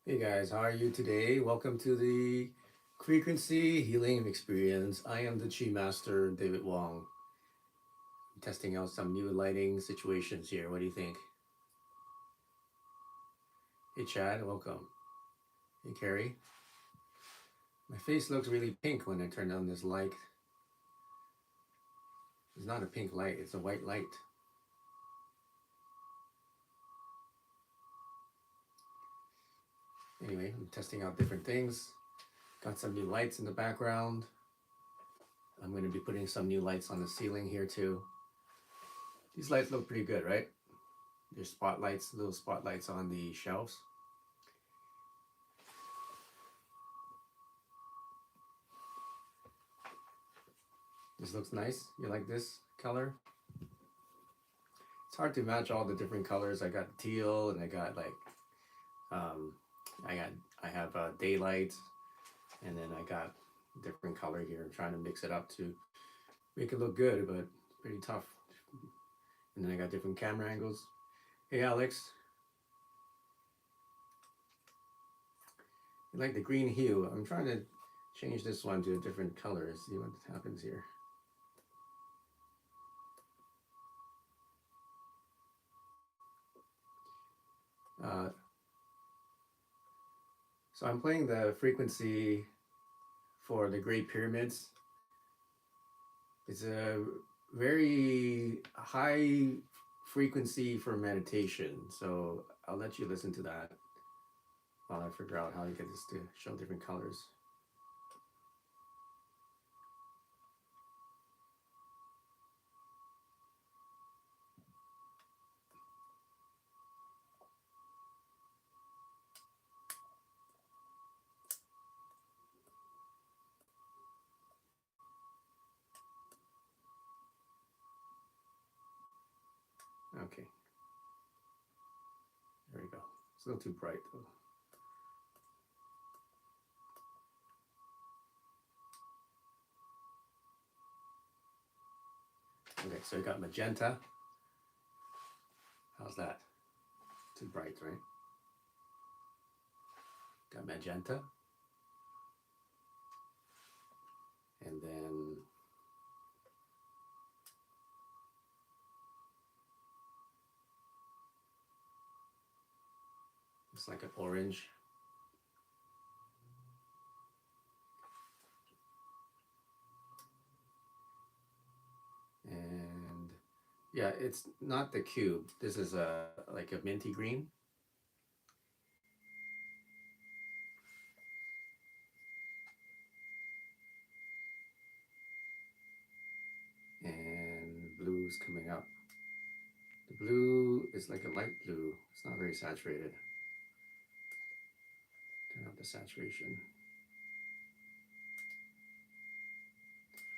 Hey guys, how are you today? Welcome to the Frequency Healing Experience. I am the Chi Master, David Wong. I'm testing out some new lighting situations here. What do you think? Hey Chad, welcome. Hey Carrie. My face looks really pink when I turn on this light. It's not a pink light, it's a white light. Anyway, I'm testing out different things. Got some new lights in the background. I'm going to be putting some new lights on the ceiling here too. These lights look pretty good, right? There's spotlights, little spotlights on the shelves. This looks nice. You like this color? It's hard to match all the different colors. I got teal and I got like um I have daylight, and then I got different color here. I'm trying to mix it up to make it look good, but it's pretty tough. And then I got different camera angles. Hey Alex, you like the green hue? I'm trying to change this one to a different color. See what happens here. Uh, so I'm playing the frequency for the Great Pyramids. It's a very high frequency for meditation. So I'll let you listen to that while I figure out how to get this to show different colors. Okay, there we go. It's a little too bright though. Okay, so you got magenta. How's that? Too bright, right? Got magenta. And then it's like an orange. And yeah, it's not the cube. This is a like a minty green. And blue's coming up. The blue is like a light blue. It's not very saturated. Turn up the saturation.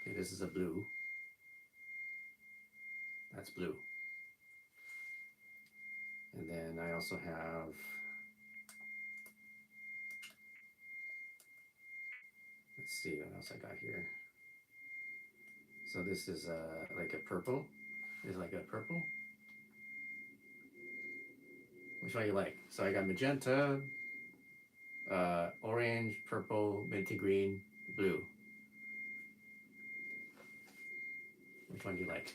Okay, this is a blue. That's blue. And then I also have, let's see what else I got here. So this is like a purple. It's like a purple. Which one you like? So I got magenta, orange, purple, minty green, blue. Which one do you like?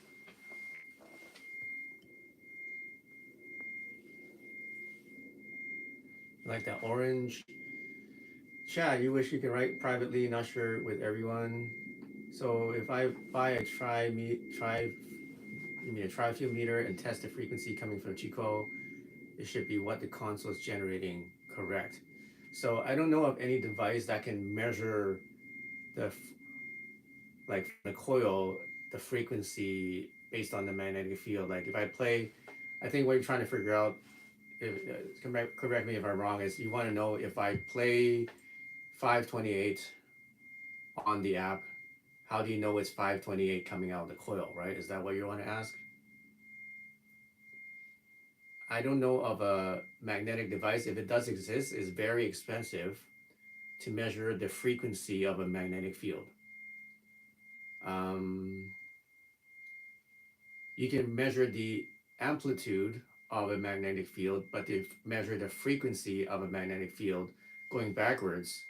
You like that orange? Chad, you wish you could write privately, not sure with everyone. So if I buy a tri-fuel meter and test the frequency coming from Qi Coil, it should be what the console is generating correct. So I don't know of any device that can measure the like the coil, the frequency based on the magnetic field. Like if I play, I think what you're trying to figure out, if, correct me if I'm wrong, is you want to know if I play 528 on the app, how do you know it's 528 coming out of the coil, right? Is that what you want to ask? I don't know of a magnetic device. If it does exist, it's very expensive to measure the frequency of a magnetic field. Um, you can measure the amplitude of a magnetic field, but they measure the frequency of a magnetic field going backwards.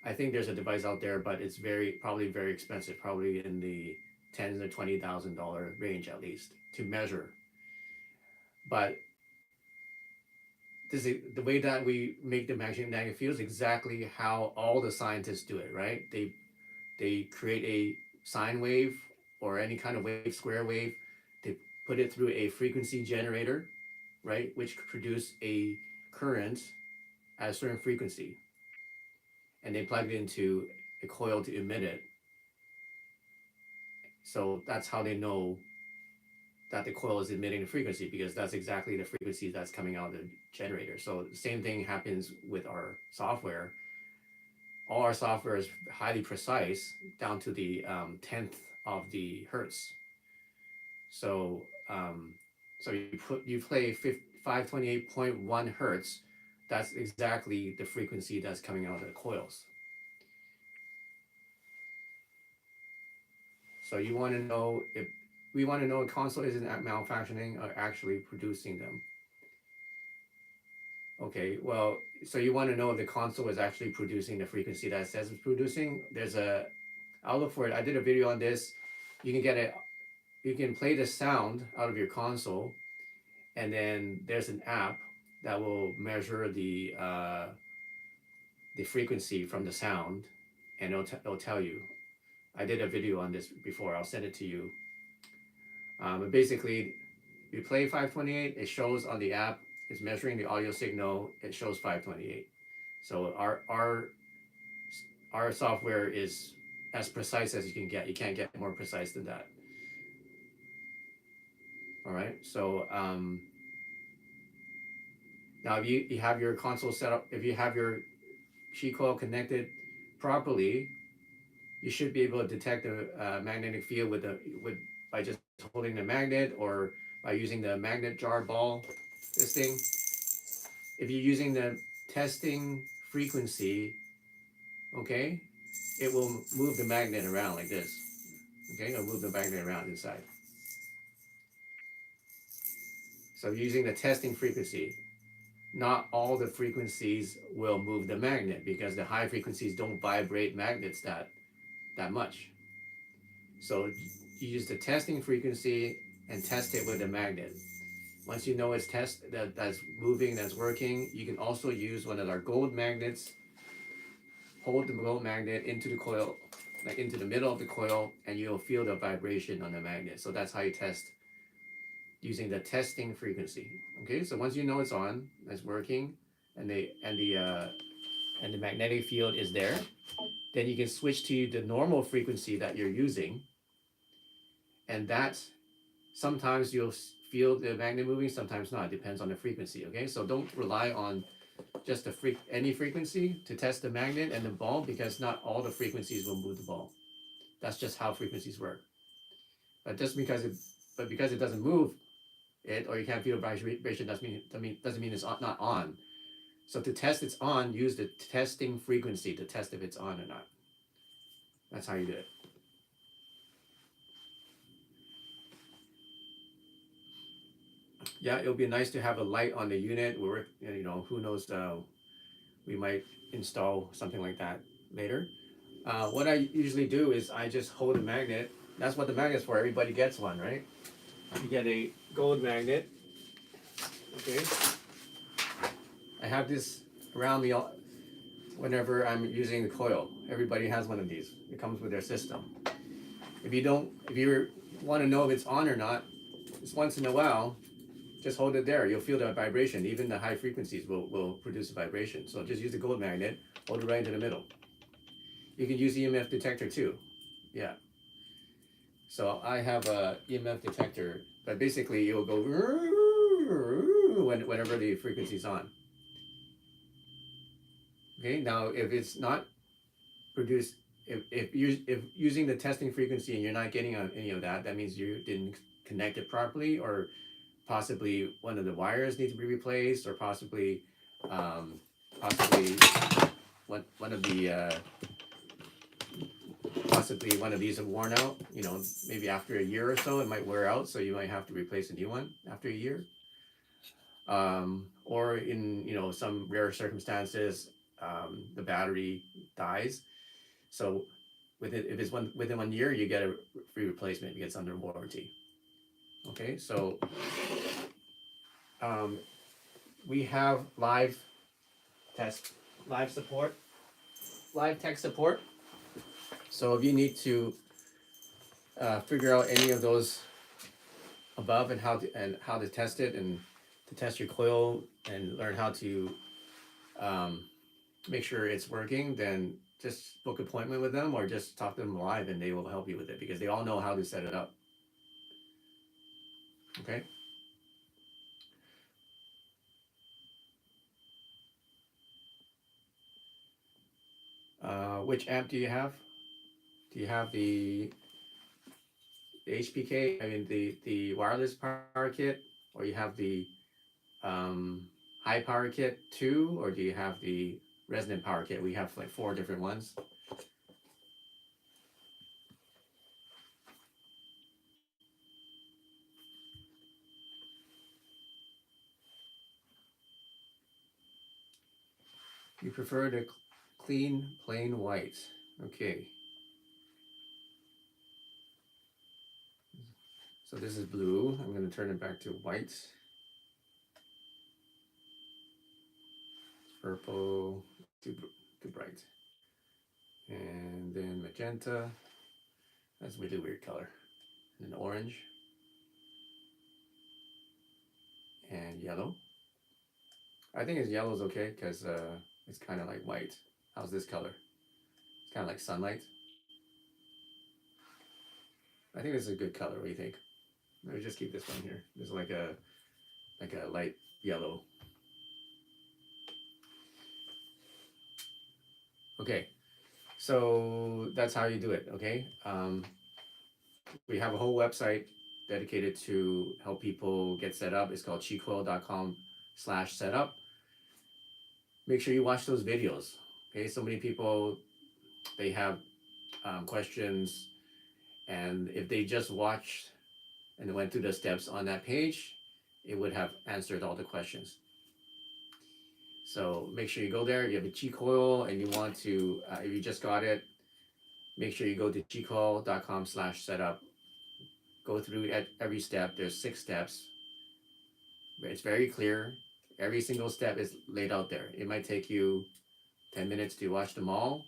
I think there's a device out there, but it's probably very expensive, probably in the tens or $20,000 range at least to measure. But the way that we make the magnetic field is exactly how all the scientists do it, right? They create a sine wave or any kind of wave, square wave. They put it through a frequency generator, right, which produce a current at a certain frequency, and they plug it into a coil to emit it. So that's how they know that the coil is emitting the frequency, because that's exactly the frequency that's coming out of the generator. So the same thing happens with our software. All our software is highly precise down to the tenth of the hertz. So so you play 528.1 hertz. That's exactly the frequency that's coming out of the coils. So you want to know if we want to know a console isn't malfunctioning or actually producing them. Okay, well, so you want to know if the console is actually producing the frequency that it says it's producing. I'll look for it. I did a video on this. You can get it. You can play the sound out of your console, and then there's an app that will measure the frequency from the sound, and it'll tell you. I did a video on this before. I'll send it to you. But basically, you play 528. It shows on the app. It's measuring the audio signal. It shows 528. So our software is as precise as you can get. You can't get more precise than that. All right. So now if you have your console set up, if you have your Qi Coil connected properly, you should be able to detect the magnetic field by just holding the magnet, or by using the magnet jar ball, this thing. If you're using the testing frequency, okay, it will move the magnet around like this. Okay, it'll move the magnet around inside. So using the testing frequency, not all the frequencies will move the magnet, because the high frequencies don't vibrate magnets that much. So you use the testing frequency and test it with the magnet. Once you know it's that's moving, that's working, you can also use one of our gold magnets. Hold the gold magnet into the coil, like into the middle of the coil, and you'll feel the vibration on the magnet. So that's how you test, using the testing frequency. Okay, so once you know it's on, it's working, and the magnetic field is there, then you can switch to the normal frequency that you're using, and that's sometimes you'll feel the magnet moving, sometimes not. It depends on the frequency. Okay, so don't rely on just any frequency to test the magnet and the ball, because not all the frequencies will move the ball. That's just how frequencies work. But because it doesn't move it, or you can't feel vibration, doesn't mean it's not on. So to test it's on, use the testing frequency to test if it's on or not. That's how you do it. Yeah, it'll be nice to have a light on the unit. Who knows, we might install something like that later. What I usually do is I just hold a magnet. That's what the magnet's for. Everybody gets one, right? You get a gold magnet. Okay. I have this around me whenever I'm using the coil. Everybody has one of these. It comes with their system. If you want to know if it's on or not, just once in a while, just hold it there. You'll feel the vibration. Even the high frequencies will produce a vibration. So just use the gold magnet, hold it right into the middle. You can use EMF detector too. Yeah. So I have a EMF detector, but basically it will go whenever the frequency is on. Okay, now if it's not produced, if using the testing frequency and you're not getting any of that, that means you didn't connect it properly, or possibly one of the wires needs to be replaced, or possibly one of the possibly one of these have worn out. Maybe after a year or so it might wear out, so you might have to replace a new one after a year. or in some rare circumstances, the battery dies. So if it's within 1 year, you get a free replacement. It's under warranty. Okay, so um, we have test, live support, live tech support. So if you need to figure out any of those above and how to test it and to test your coil and learn how to um, make sure it's working, then just book an appointment with them or just talk to them live and they will help you with it because they all know how to set it up. Okay. Which amp do you have? Do you have the HPK? I mean the wireless power kit, or you have the um, high power kit too, or do you have the resonant power kit? We have like 4 different ones. You prefer the clean plain white. Okay. So this is blue. I'm going to turn it back to white. Purple, too bright. And then magenta. That's a really weird color. And then orange. And yellow. I think yellow is okay because it's kind of like white. How's this color? It's kind of like sunlight. I think this is a good color. What do you think? Let me just keep this one here. This is like a light yellow. Okay, so that's how you do it. Okay, we have a whole website dedicated to help people get set up. It's called Cheatquilcom/setup. Make sure you watch those videos. Okay, so many people, they have questions, and if they just watched and went through the steps on that page, it would have answered all the questions. So make sure you go there. If you have a Qi Coil and you want to, if you just got it, make sure you go to cheatquilcom/setup. Go through at every step. There's 6 steps. It's very clear. Every single step is laid out there. It might take you 10 minutes to watch them all,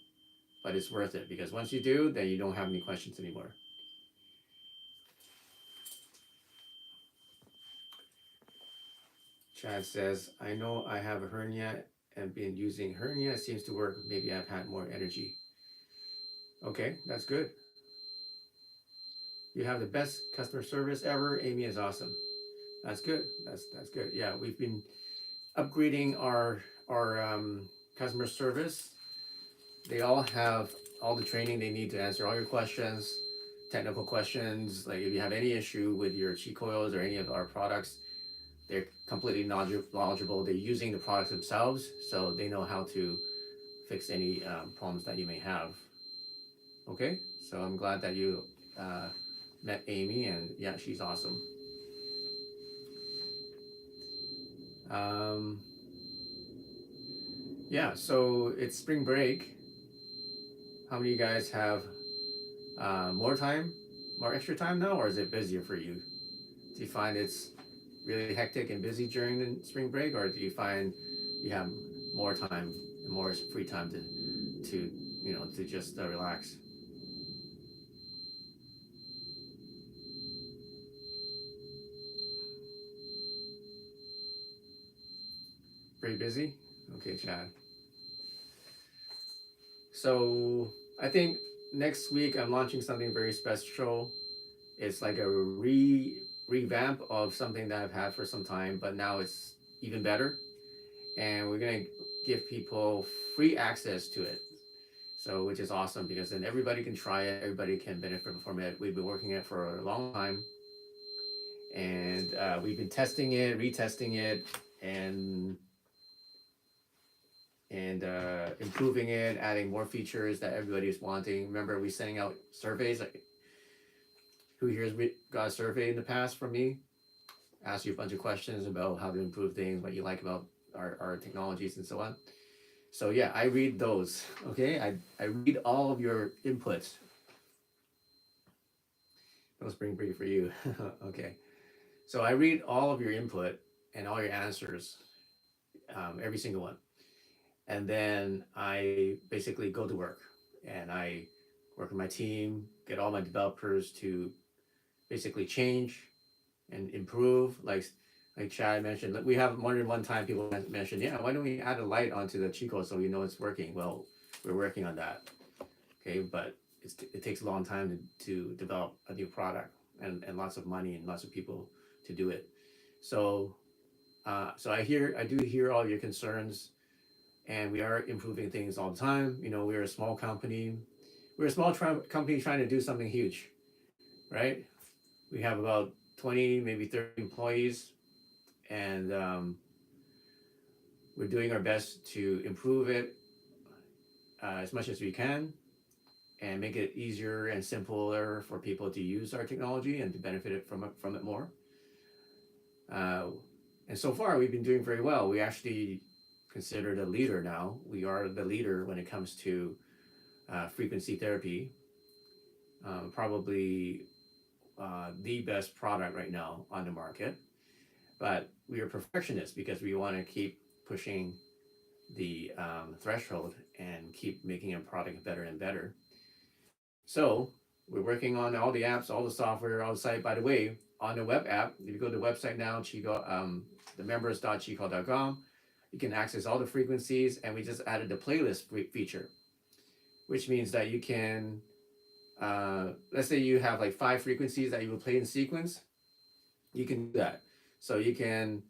but it's worth it because once you do, then you don't have any questions anymore. Chad says, I know I have a hernia and been using hernia. It seems to work. Maybe I've had more energy. Okay, that's good. You have the best customer service ever. Amy is awesome. That's good. That's good. Yeah, we've been upgrading our customer service. They all have all the training they need to answer all your questions, technical questions. Like if you have any issue with your Qi coils or any of our products, they're completely knowledgeable. They're using the products themselves, so they know how to fix any problems that you may have. Okay, so I'm glad that you met Amy, and yeah, she's awesome. Yeah, so it's spring break. How many of you guys have more extra time now, or is it busier for you? Do you find it's really hectic and busy during the spring break, or do you find you have more time and more free time to just relax? Pretty busy? Okay, Chad. So I think next week I'm launching something very special. It's like a revamp of something that I've had for some time, but now it's even better. And we're gonna give people free access to it. So which is awesome because then everybody can try it, everybody can benefit from it. We've been working it for a long time, and we've been testing it, retesting it, and improving it, adding more features that everybody is wanting. Remember, we sending out surveys. Like, who here's got a survey in the past from me ask you a bunch of questions about how to improve things, what you like about our technologies and so on. So yeah, I read those. Okay, I read all of your inputs. That was pretty brief for you. Okay, so I read all of your input and all your answers, every single one, and then I basically go to work and I work with my team, get all my developers to basically change and improve. Like Chad mentioned, we have more than one time people mentioned, yeah, why don't we add a light onto the Qi Coil so we know it's working? Well, we're working on that. Okay, but it takes a long time to develop a new product and lots of money and lots of people to do it. So so I do hear all your concerns, and we are improving things all the time. You know, we're a small company. We're a small company trying to do something huge, right? We have about 20, maybe 30 employees, and we're doing our best to improve it as much as we can and make it easier and simpler for people to use our technology and to benefit from it more. Uh, and so far, we've been doing very well. We actually considered a leader now. We are the leader when it comes to frequency therapy. Probably the best product right now on the market. But we are perfectionists because we want to keep pushing the threshold and keep making a product better and better. So we're working on all the apps, all the software, all the site. By the way, on the web app, if you go to the website now, the members.cheatquilcom, you can access all the frequencies, and we just added the playlist feature, which means that you can, let's say you have like 5 frequencies that you will play in sequence, you can do that. So you can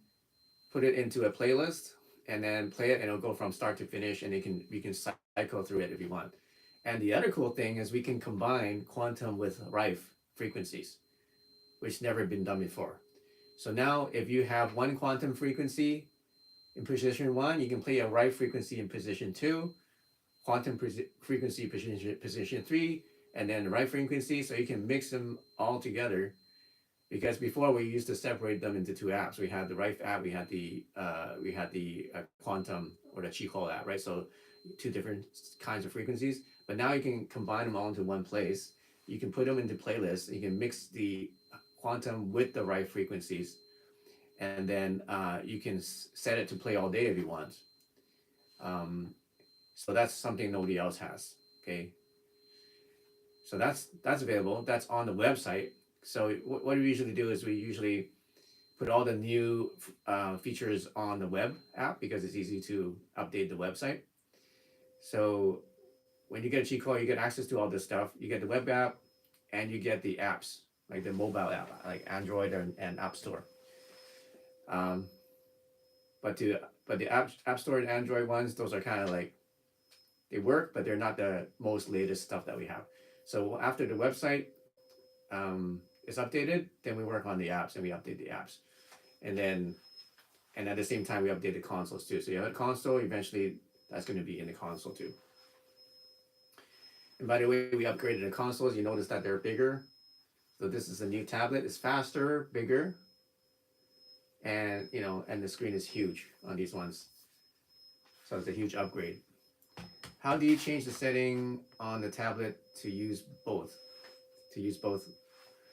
put it into a playlist and then play it, and it'll go from start to finish, and we can cycle through it if you want. And the other cool thing is we can combine quantum with Rife frequencies, which never been done before. So now if you have one quantum frequency in position 1, you can play a Rife frequency in position 2, quantum frequency position 3, and then the Rife frequency, so you can mix them all together. Because before we used to separate them into 2 apps. We had the Rife app, we had the quantum or the Qi Coil app, right? So 2 different kinds of frequencies. But now you can combine them all into one place. You can put them into playlists. You can mix the quantum with the Rife frequencies, and then you can set it to play all day if you want. So that's something nobody else has. Okay. So that's available. That's on the website. So what we usually do is we usually put all the new features on the web app because it's easy to update the website. So when you get a Qi Coil, you get access to all this stuff. You get the web app, and you get the apps, like the mobile app, like Android and App Store. But the app Store and Android ones, those are kind of like, they work, but they're not the most latest stuff that we have. So after the website is updated, then we work on the apps and we update the apps, and at the same time we update the consoles too. So you have a console, eventually that's going to be in the console too. And by the way, we upgraded the consoles. You notice that they're bigger. So this is a new tablet. It's faster, bigger, and and the screen is huge on these ones. So it's a huge upgrade. How do you change the setting on the tablet to use both?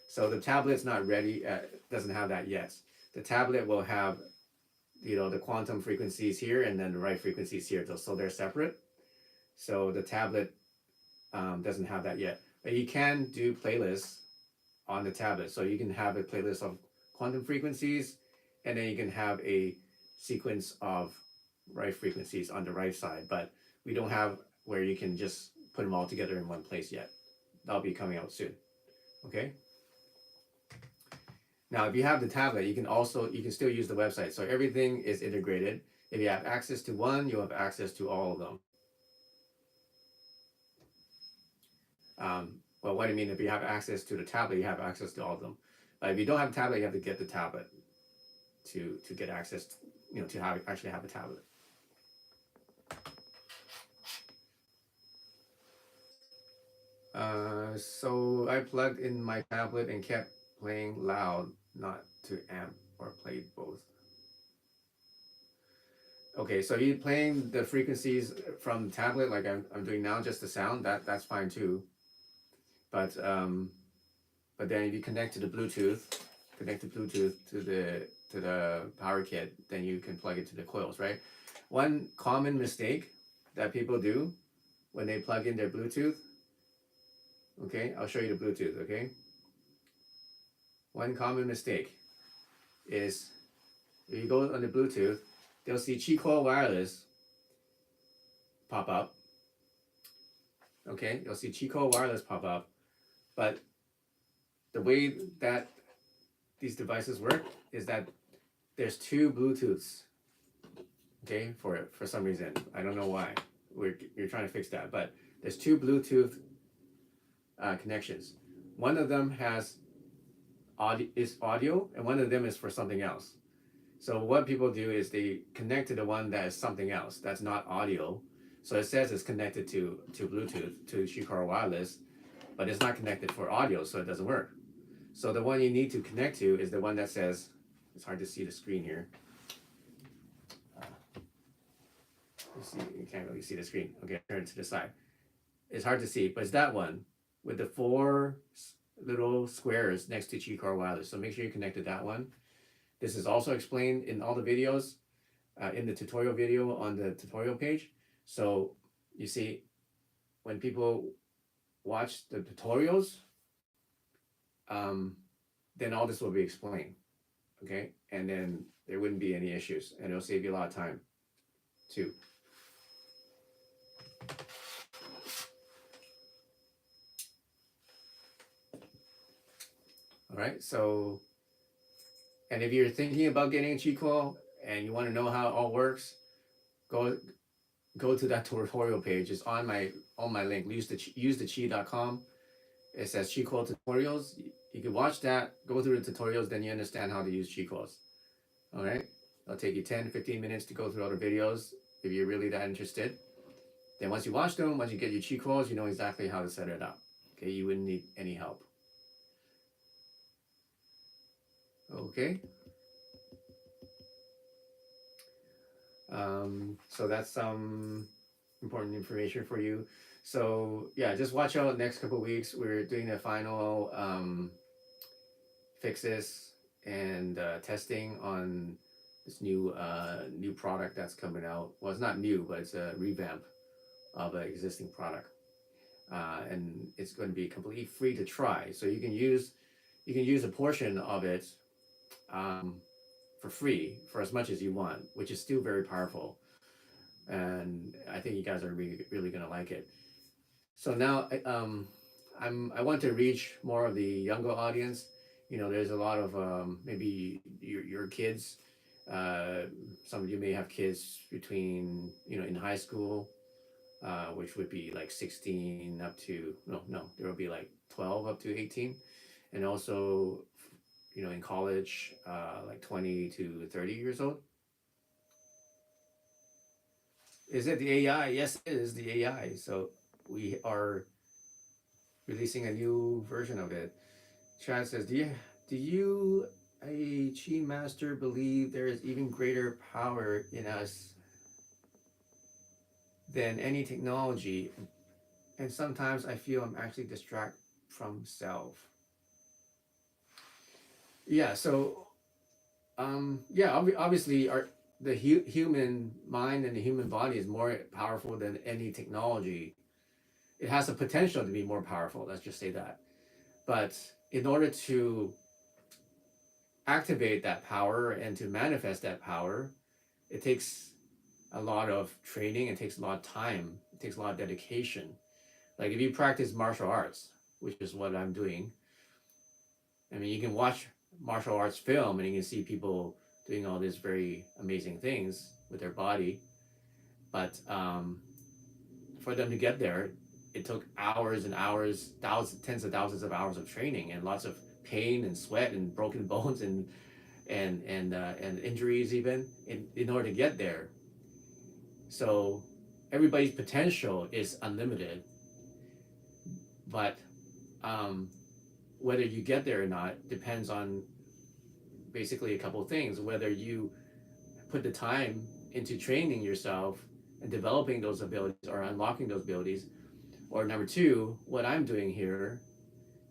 So the tablet's not ready. Doesn't have that yet. The tablet will have, the quantum frequencies here and then the right frequencies here. So they're separate. So the tablet doesn't have that yet. But you can do playlists on the tablet. So you can have a playlist of quantum frequencies, and then you can have a sequence of right frequencies on the right side. But we don't have where you can just put them all together in one place yet. That'll be coming out soon. Okay. Now, if you have the tablet, you can still use the website. So everything is integrated. If you have access to one, you'll have access to all of them. Well, what do you mean? If you have access to the tablet, you have access to all of them. But if you don't have a tablet, you have to get the tablet to get access, to actually have a tablet. So I plugged in my tablet and kept playing loud, not to amp or Okay, so you're playing the frequencies from the tablet like I'm doing now, just the sound, that's fine too. But then if you connect to the Bluetooth, connect the Bluetooth to the power kit, then you can plug it to the coils, right? One common mistake that people do when they plug in their Bluetooth, okay, I'll show you the Bluetooth, okay? One common mistake is if you go on the Bluetooth, they'll see Qi Coil wireless pop up. Okay, you'll see Qi Coil wireless pop up, but the way that these devices work is that there's two Bluetooths. Okay, for some reason I don't know why you're trying to fix that, but there's two Bluetooth connections. One of them has audio, and one of them is for something else. So what people do is they connect to the one that is something else that's not audio. So it says it's connected to Bluetooth, to Qi Coil wireless, but it's not connected for audio, so it doesn't work. So the one you need to connect to is the one that says, it's hard to see the screen here. You can't really see the screen. Okay, turn it to the side. It's hard to see, but it's that one with the four little squares next to Qi Coil wireless. So make sure you connect to that one. This is also explained in all the videos, in the tutorial video on the tutorial page. So you see, when people watch the tutorials, then all this will be explained, okay? And then there wouldn't be any issues, and it'll save you a lot of time too. All right, so, and if you're thinking about getting a Qi Coil and you want to know how it all works, go to that tutorial page. It's on my link. Use the Qi.com. It says Qi Coil tutorials. You can watch that, go through the tutorials, then you understand how to use Qi Coils. All right, it'll take you 10-15 minutes to go through all the videos if you're really that interested. Then once you watch them, once you get your Qi Coils, you know exactly how to set it up. Okay, you wouldn't need any help. Okay. So that's some important information for you. So yeah, just watch out next couple of weeks. We're doing the final fixes and testing on this new product that's coming out. Well, it's not new, but it's a revamp of an existing product, and it's going to be completely free to try. So you can use a portion of it for free for as much as you want, which is still very powerful. And I think you guys are really gonna like it. So now I want to reach more of the younger audience. You know, there's a lot of maybe your kids. Some of you may have kids between, you know, in high school, which would be like 16 up to there will be like 12 up to 18, and also, you know, in college, like 20 to 30 years old. Is it the AI? Yes, it is the AI. So we are releasing a new version of it. Chad says, do you, a Qi master, believe there is even greater power in us than any technology? And sometimes I feel I'm actually distracted from self. Yeah, so obviously the human mind and the human body is more powerful than any technology. It has the potential to be more powerful, let's just say that. But in order to activate that power and to manifest that power, it takes a lot of training, it takes a lot of time, it takes a lot of dedication. Like if you practice martial arts, which is what I'm doing, I mean, you can watch martial arts film and you can see people doing all these very amazing things with their body, but for them to get there, it took hours and hours, tens of thousands of hours of training and lots of pain and sweat and broken bones and injuries even in order to get there. So everybody's potential is unlimited, but whether you get there or not depends on basically a couple of things. Whether you put the time into training yourself and developing those abilities or unlocking those abilities. Or number two, what I'm doing here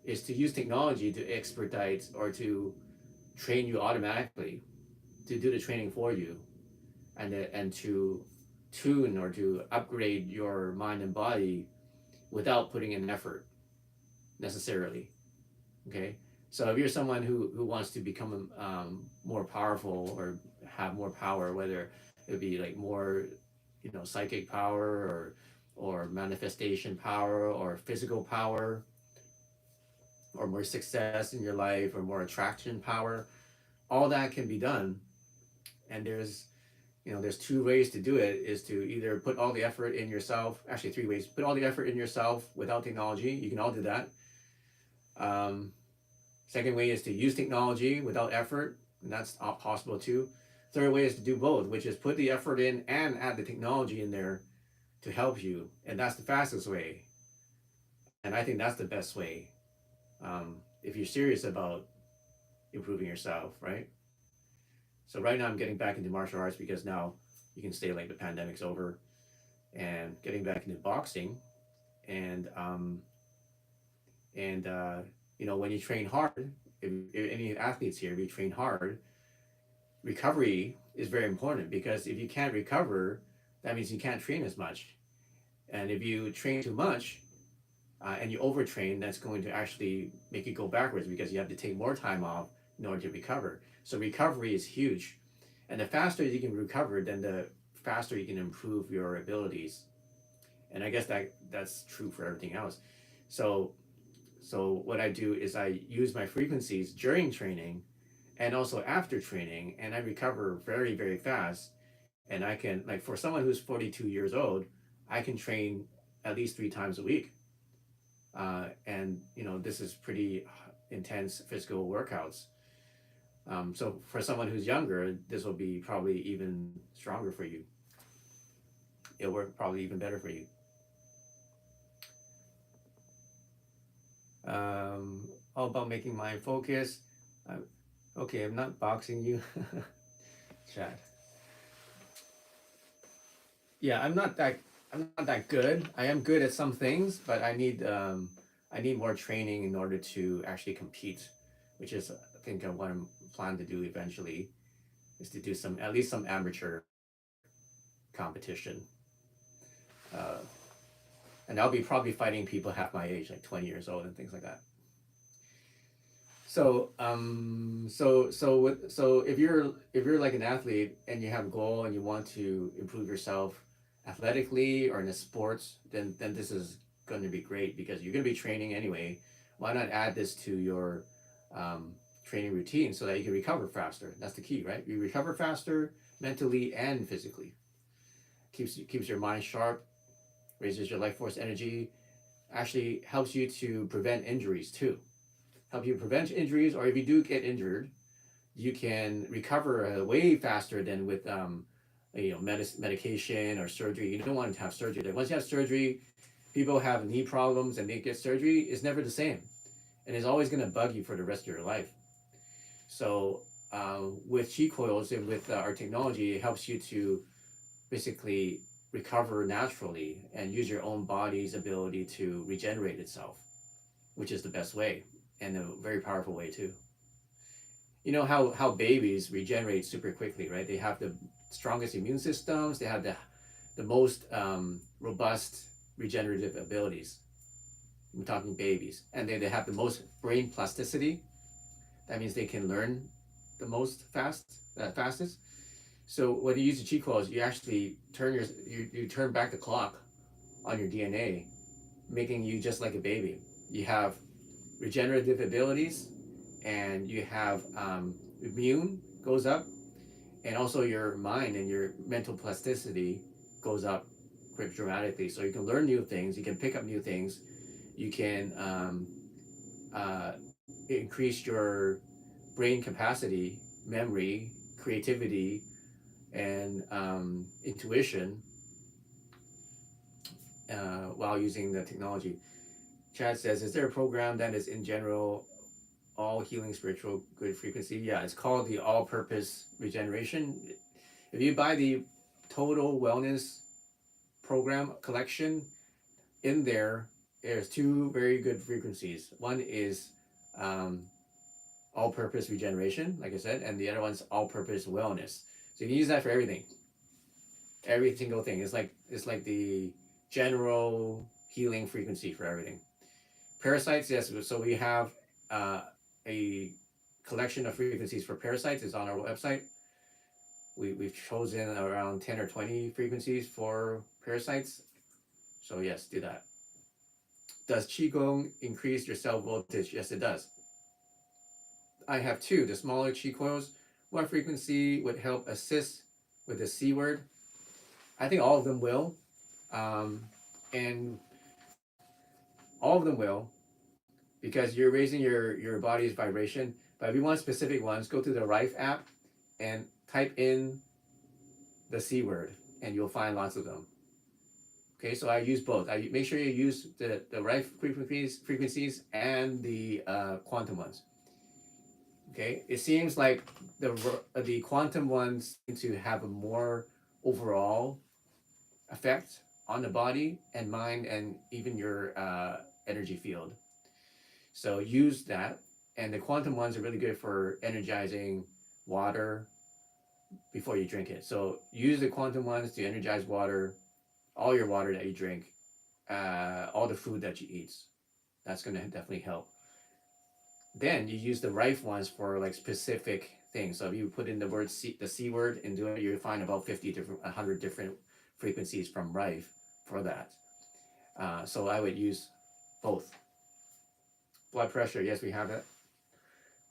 is to use technology to expedite or to train you automatically, to do the training for you, and to tune or to upgrade your mind and body without putting in effort necessarily. Okay, so if you're someone who wants to become more powerful or have more power, whether it would be like more, psychic power or manifestation power or physical power or more success in your life or more attraction power, all that can be done. And there's two ways to do it, is to either put all the effort in yourself. Actually, three ways: put all the effort in yourself without technology. You can all do that. um, Second way is to use technology without effort, and that's possible too. Third way is to do both, which is put the effort in and add the technology in there to help you, and that's the fastest way. And I think that's the best way, if you're serious about improving yourself, right? So right now I'm getting back into martial arts because now you can say like the pandemic's over, and getting back into boxing, and when you train hard, if any athletes here, if you train hard, recovery is very important, because if you can't recover, that means you can't train as much. And if you train too much, and you overtrain, that's going to actually make you go backwards, because you have to take more time off in order to recover. So recovery is huge. And the faster you can recover, then the faster you can improve your abilities. And I guess that's true for everything else. So what I do is I use my frequencies during training and also after training, and I recover very, very fast. And I can, like, for someone who's 42 years old, I can train at least 3 times a week. And this is pretty intense physical workouts. So for someone who's younger, this will be probably even stronger for you. It'll work probably even better for you. All about making mind focus. Okay, I'm not boxing you. Chat. Yeah, I'm not that good. I am good at some things, but I need more training in order to actually compete, which is, I think, what I'm planning to do eventually, is to do at least some amateur competition. Uh, and I'll be probably fighting people half my age, like 20 years old and things like that. So if you're like an athlete and you have a goal and you want to improve yourself athletically or in a sports, then this is going to be great, because you're going to be training anyway. Why not add this to your training routine so that you can recover faster? That's the key, right? You recover faster mentally and physically. Keeps your mind sharp, raises your life force energy, actually helps you to prevent injuries too. Help you prevent injuries, or if you do get injured, you can recover way faster than with medication or surgery. You don't want to have surgery. Once you have surgery, people have knee problems and they get surgery. It's never the same, and it's always going to bug you for the rest of your life. So with Qi Coils and with our technology, it helps you to basically recover naturally and use your own body's ability to regenerate itself, which is the best way, and a very powerful way too. You know how babies regenerate super quickly, right? They have the strongest immune systems. They have the most robust regenerative abilities. I'm talking babies, and they have the most brain plasticity. That means they can learn the fastest. So when you use the Qi Coils, you actually you turn back the clock on your DNA, making you just like a baby. You have regenerative abilities, and you have immune goes up, and also your mind and your mental plasticity goes up quite dramatically. So you can learn new things, you can pick up new things, you can increase your brain capacity, memory, creativity, and intuition while using the technology. Chad says, is there a program that is in general all healing spiritual good frequency? Yeah, it's called the all-purpose regeneration. If you buy the total wellness program collection, in there, there's two very good frequencies. One is um, all-purpose regeneration, like I said, and the other one's all-purpose wellness. So you can use that for everything, every single thing. It's like the general healing frequency for everything. Parasites, yes. So we have uh, a collection of frequencies for parasites. It's on our website. We've chosen around 10 or 20 frequencies for parasites. So yes, do that. Does Qigong increase your cell voltage? Yes, it does. I have two, the smaller Qi coils. What frequency would help assist with the C word? I think all of them will. Um, and all of them will, because you're raising your body's vibration. But if you want specific ones, go to the Rife app and type in the C word, and you'll find lots of them. Okay, so I use both. I make sure you use the Rife frequencies and the quantum ones. Okay, it seems like the quantum ones seem to have a more overall effect on the body and mind and even your energy field. So use that, and the quantum ones are really good for energizing water before you drink it. So use the quantum ones to energize water, all your water that you drink, all the food that you eat. That's going to definitely help. Then you use the Rife ones for like specific things. So if you put in the word the C word and do it, you'll find about 50 different, 100 different frequencies from Rife for that. So I would use both. Blood pressure, yes, we have that.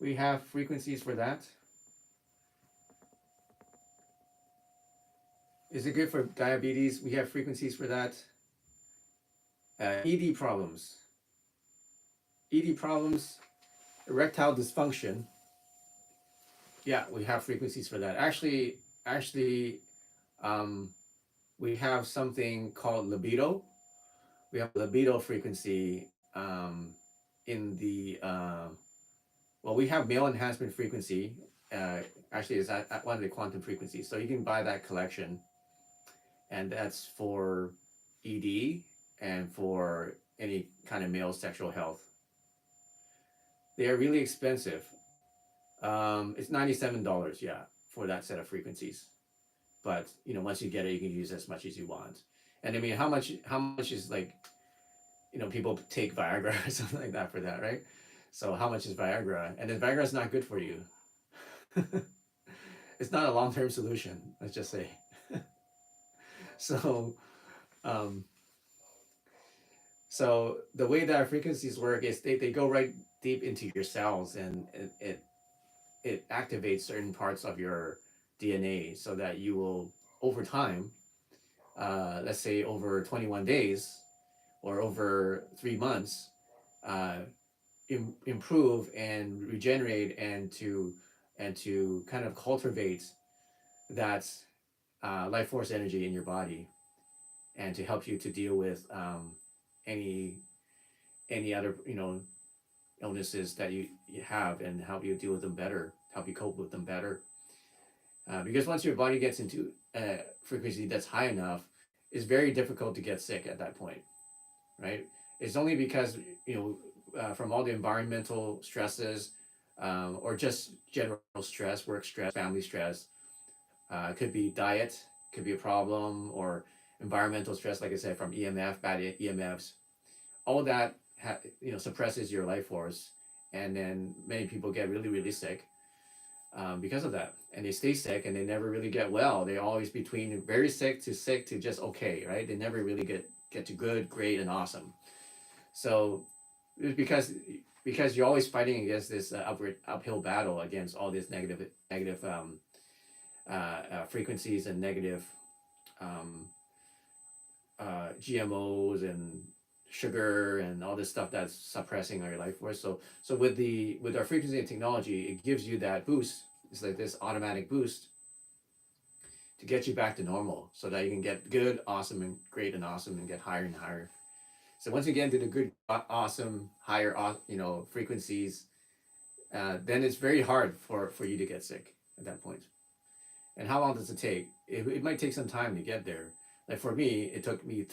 We have frequencies for that. Is it good for diabetes? We have frequencies for that. ED problems. ED problems, erectile dysfunction. Yeah, we have frequencies for that. Actually, um, we have something called libido. We have libido frequency in the well, we have male enhancement frequency. Uh, Actually, it's at one of the quantum frequencies. So you can buy that collection, and that's for ED and for any kind of male sexual health. They are really expensive. It's $97, yeah, for that set of frequencies. But once you get it, you can use as much as you want. And I mean, how much is like, people take Viagra or something like that for that, right? So how much is Viagra? And then Viagra is not good for you. It's not a long-term solution, let's just say. So, um, so the way that our frequencies work is they go right deep into your cells, and it activates certain parts of your DNA so that you will, over time, let's say over 21 days or over 3 months, uh, improve and regenerate, and to kind of cultivate that life force energy in your body, and to help you to deal with any other illnesses that you have, and help you deal with them better, help you cope with them better. Because once your body gets into a frequency that's high enough, it's very difficult to get sick at that point, right? It's only because from all the environmental stresses, or just general stress, work stress, family stress. It could be diet, could be a problem, or environmental stress, like I said, from EMF, bad EMFs. All that suppresses your life force, and then many people get really, really sick because of that, and they stay sick, and they never really get well. They're always between very sick to just okay, right? They never really get to good, great, and awesome. So it's because you're always fighting against this uphill battle against all these negative frequencies and negative um, GMOs and sugar and all this stuff that's suppressing our life force. So with our frequency and technology, it gives you that boost. It's like this automatic boost to get you back to normal, so that you can get good, awesome, and great, and awesome, and get higher and higher. So once you get into the good, awesome, higher, frequencies, then it's very hard for you to get sick at that point. And how long does it take? It might take some time to get there. Like for me, it took me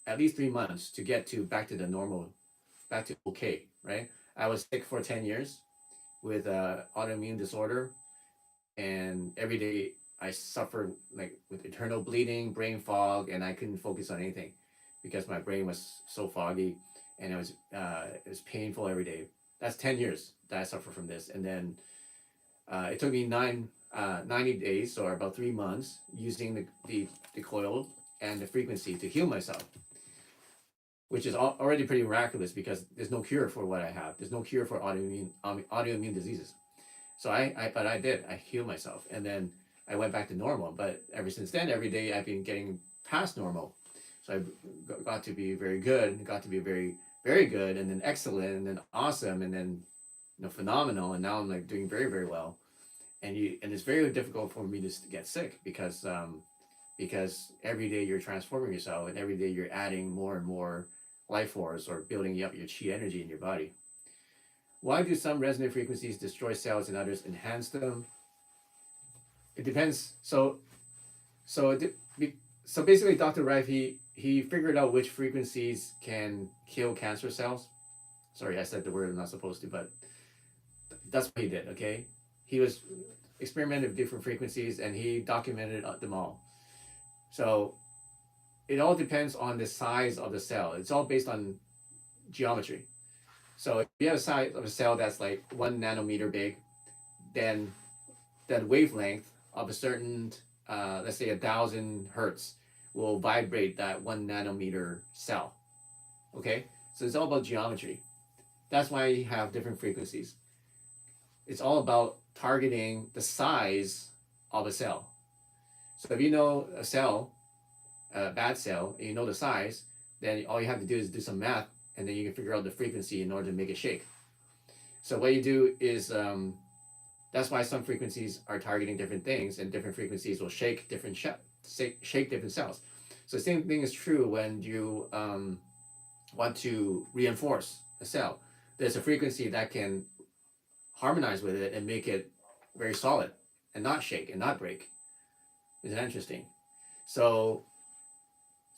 at least 3 months to get to back to the normal, back to okay, right? I was sick for 10 years with autoimmune disorder, and every day I suffered like with internal bleeding, brain fog, and I couldn't focus on anything because my brain was so foggy, and it was painful every day. That's 10 years that I suffered from this, and then it took me 90 days or about 3 months using the coil and the frequency to heal myself, which is already pretty miraculous because there's no cure for what I have. There's no cure for autoimmune diseases. So but I did. I healed myself, and then I went back to normal. But ever since then, every day I've been getting past normal. So I got to be very good, got to be very, very good, and then excellent, and then awesome, and then phenomenal. And now I'm like doing very, very well. And it's very difficult for me to get sick because every day you're transforming yourself, and every day you're adding more and more life force or building up your chi energy in your body. Why do some resonant frequencies destroy cells and others enhance them? It depends. So so basically, Dr. Rife he figured out which frequencies can kill cancer cells. Sorry, I said the word I'm not supposed to, but that's what he did. Okay, he was experimented with different frequencies and he documented them all. So it all depends on the size of the cell. It's all based on geometry. So if you have a size of a cell that's like 1 nanometer big, then that wavelength of a certain, let's say 1,000 hertz, will vibrate that 1 nanometer cell. Okay, so it's all about geometry. That's why you have different frequencies. It's all about targeting the size of a cell. So if you know a cell, a bad cell, and you know the size, then all you have to do is do some math, and then you can figure out the frequency in order to make it shake. So what you do is that's why some frequencies are targeting different things, and different frequencies will shake different shake different cells. So the same thing is true when you want to reinforce a cell. There's a frequency that can harmonize with it and make it very solid and not shake and not break. Isn't that interesting? So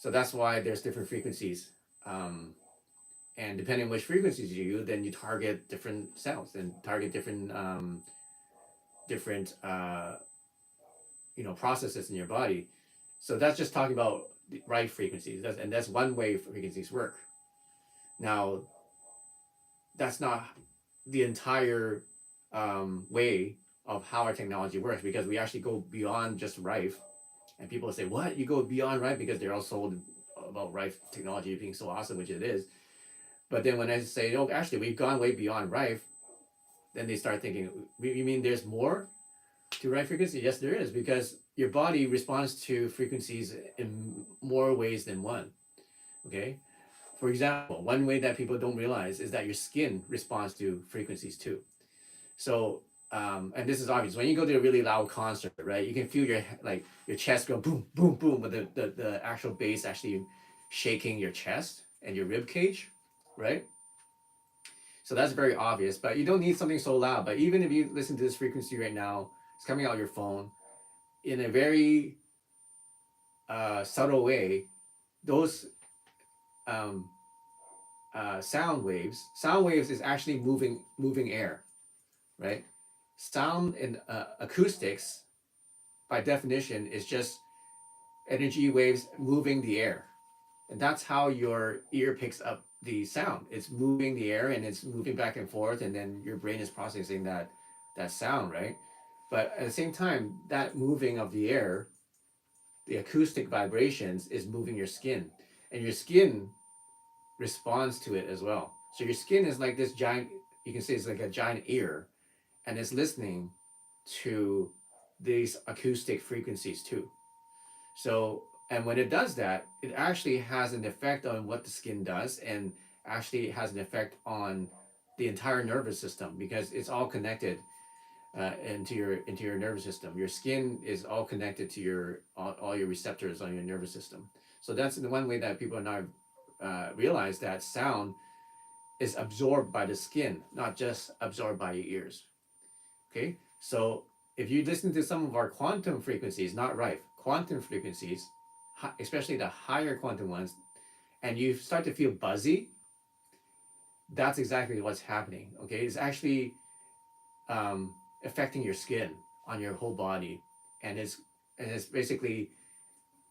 that's why there's different frequencies. And depending on which frequencies you use, then you target different cells and target different processes in your body. So that's just talking about the right frequencies. That's one way frequencies work. Now, that's not the entire way of how our technology works, because we actually go beyond just Rife. And people say, what? You go beyond Rife? Because they're all sold about Rife technology being so awesome, which it is. But then when I say, oh, actually, we've gone way beyond Rife, then they start thinking, you mean there's more to Rife frequency? Yes, there is, because your body responds to frequencies in more ways than one. Okay? For example, one way that people don't realize is that your skin responds to frequencies too. So, and this is obvious. When you go to a really loud concert, right, you can feel your chest go boom, boom, boom, with the actual bass actually shaking your chest and your rib cage, right? So that's very obvious, but you don't need something so loud. But even if you listen to this frequency right now, it's coming out of your phone in a very subtle way. Those um, sound waves is actually moving air, right? Sound and acoustics, by definition, is just energy waves moving the air, and that's how your ear picks up the sound. It's moving the air and it's moving back and forth, and then your brain is processing that sound, right? But at the same time, that moving of the air, the acoustic vibrations, is moving your skin, and your skin responds to it as well. So your skin is like this giant, you can say it's like a giant ear, and it's listening to these acoustic frequencies too. So, and when it does that, it actually has an effect on what the skin does, and actually has an effect on the entire nervous system, because it's all connected into your nervous system. Your skin is all connected to all your receptors on your nervous system. So that's the one way that people are not realize that sound is absorbed by the skin, not just absorbed by your ears. Okay, so if you listen to some of our quantum frequencies, not Rife, quantum frequencies, especially the higher quantum ones, and you start to feel buzzy, that's exactly what's happening. Okay, it's actually affecting your skin on your whole body, and it's basically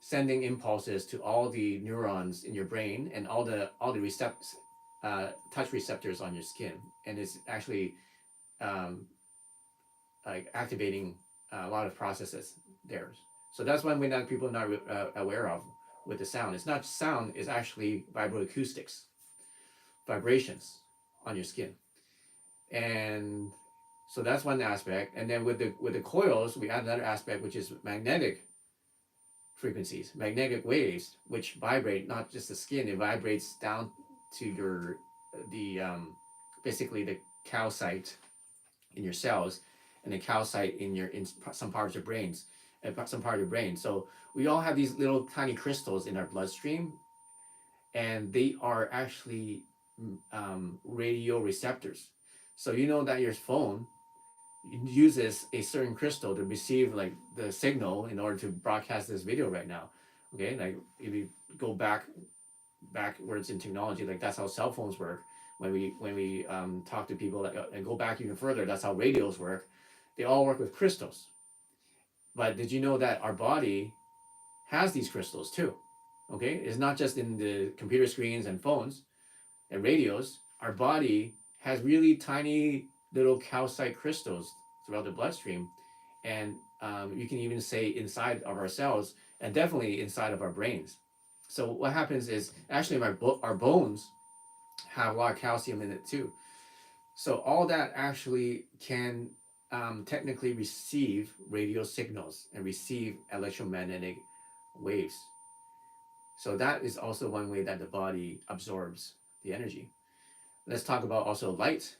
sending impulses to all the neurons in your brain and all the touch receptors on your skin, and it's actually um, like activating a lot of processes there. So that's one way that people are not aware of with the sound. It's not sound; it's actually vibroacoustics, vibrations on your skin, and so that's one aspect. And then with the coils, we add another aspect, which is magnetic frequencies, magnetic waves, which vibrate not just the skin; it vibrates down to your the basically the calcite in your cells and the calcite in some parts of brains and some part of your brain. So we all have these little tiny crystals in our bloodstream, and they are actually radio receptors. So you know that your phone uses a certain crystal to receive like the signal in order to broadcast this video right now. Okay, like if you go backwards in technology, like that's how cell phones work. When we talk to people and go back even further, that's how radios work. They all work with crystals. But did you know that our body has these crystals too? Okay, it's not just in the computer screens and phones and radios. Our body has really tiny little calcite crystals throughout the bloodstream, and you can even say inside of our cells and definitely inside of our brains. So what happens is actually our bones have a lot of calcium in it too. So all that actually can technically receive radio signals and receive electromagnetic waves. So that is also one way that the body absorbs the energy. Let's talk about also light.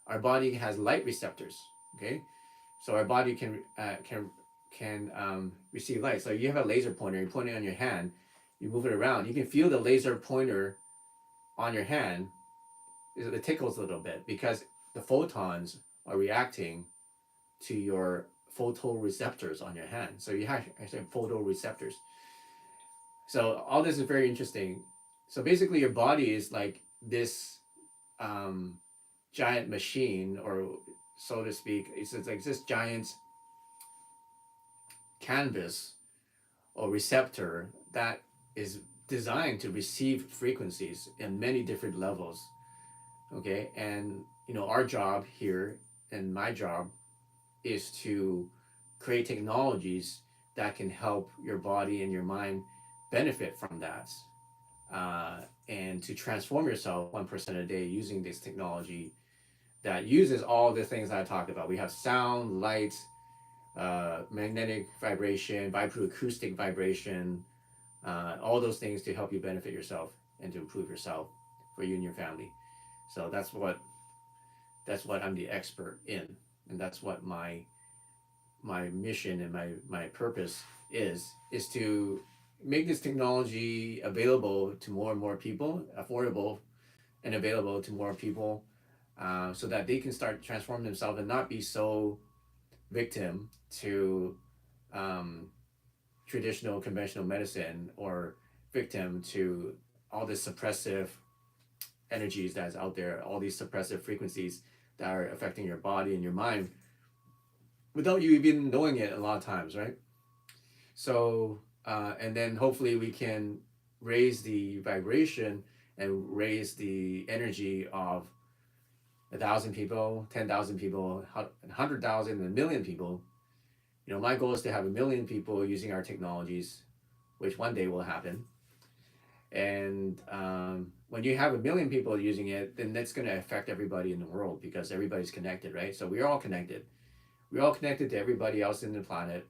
Our body has light receptors. Okay, so our body can receive light. So you have a laser pointer. You point it on your hand. You move it around. You can feel the laser pointer on your hand. It tickles a little bit because the photons are reacting to your photoreceptors on your hand. So you have actually photoreceptors. So all this is very interesting. So basically, your body is like this um, giant machine, or so to speak. It's like this giant canvas or receptor that is designed to receive frequencies in many different levels. Okay, and our job here and my job is to create technologies that can help your body and your mind benefit from that, and to transform yourself 1% a day using this technology that uses all the things I talked about. We have sound, light, magnetic vibration, vibroacoustic vibration, all those things to help you benefit yourself and to improve yourself for you and your family. So that's what I'm the expert in, and that's what my mission and my purpose is to make this technology available to more and more people, affordable and available to more people, so that they can start transforming themselves and not be so victim to um, traditional conventional medicine, or victim to all this suppressive energies that's out there, all these suppressive frequencies that are affecting your body and your mind without you even knowing it a lot of times, right? So, and then hopefully we can raise the vibration and raise the energy of 1,000 people, 10,000 people, 100,000, a million people. My goal is to have 1 million people using our technologies, which one day will happen. And when you have 1 million people using it, then that's going to affect everybody in the world because everybody's connected, right? So we're all connected. We're all connected to everybody else in the planet.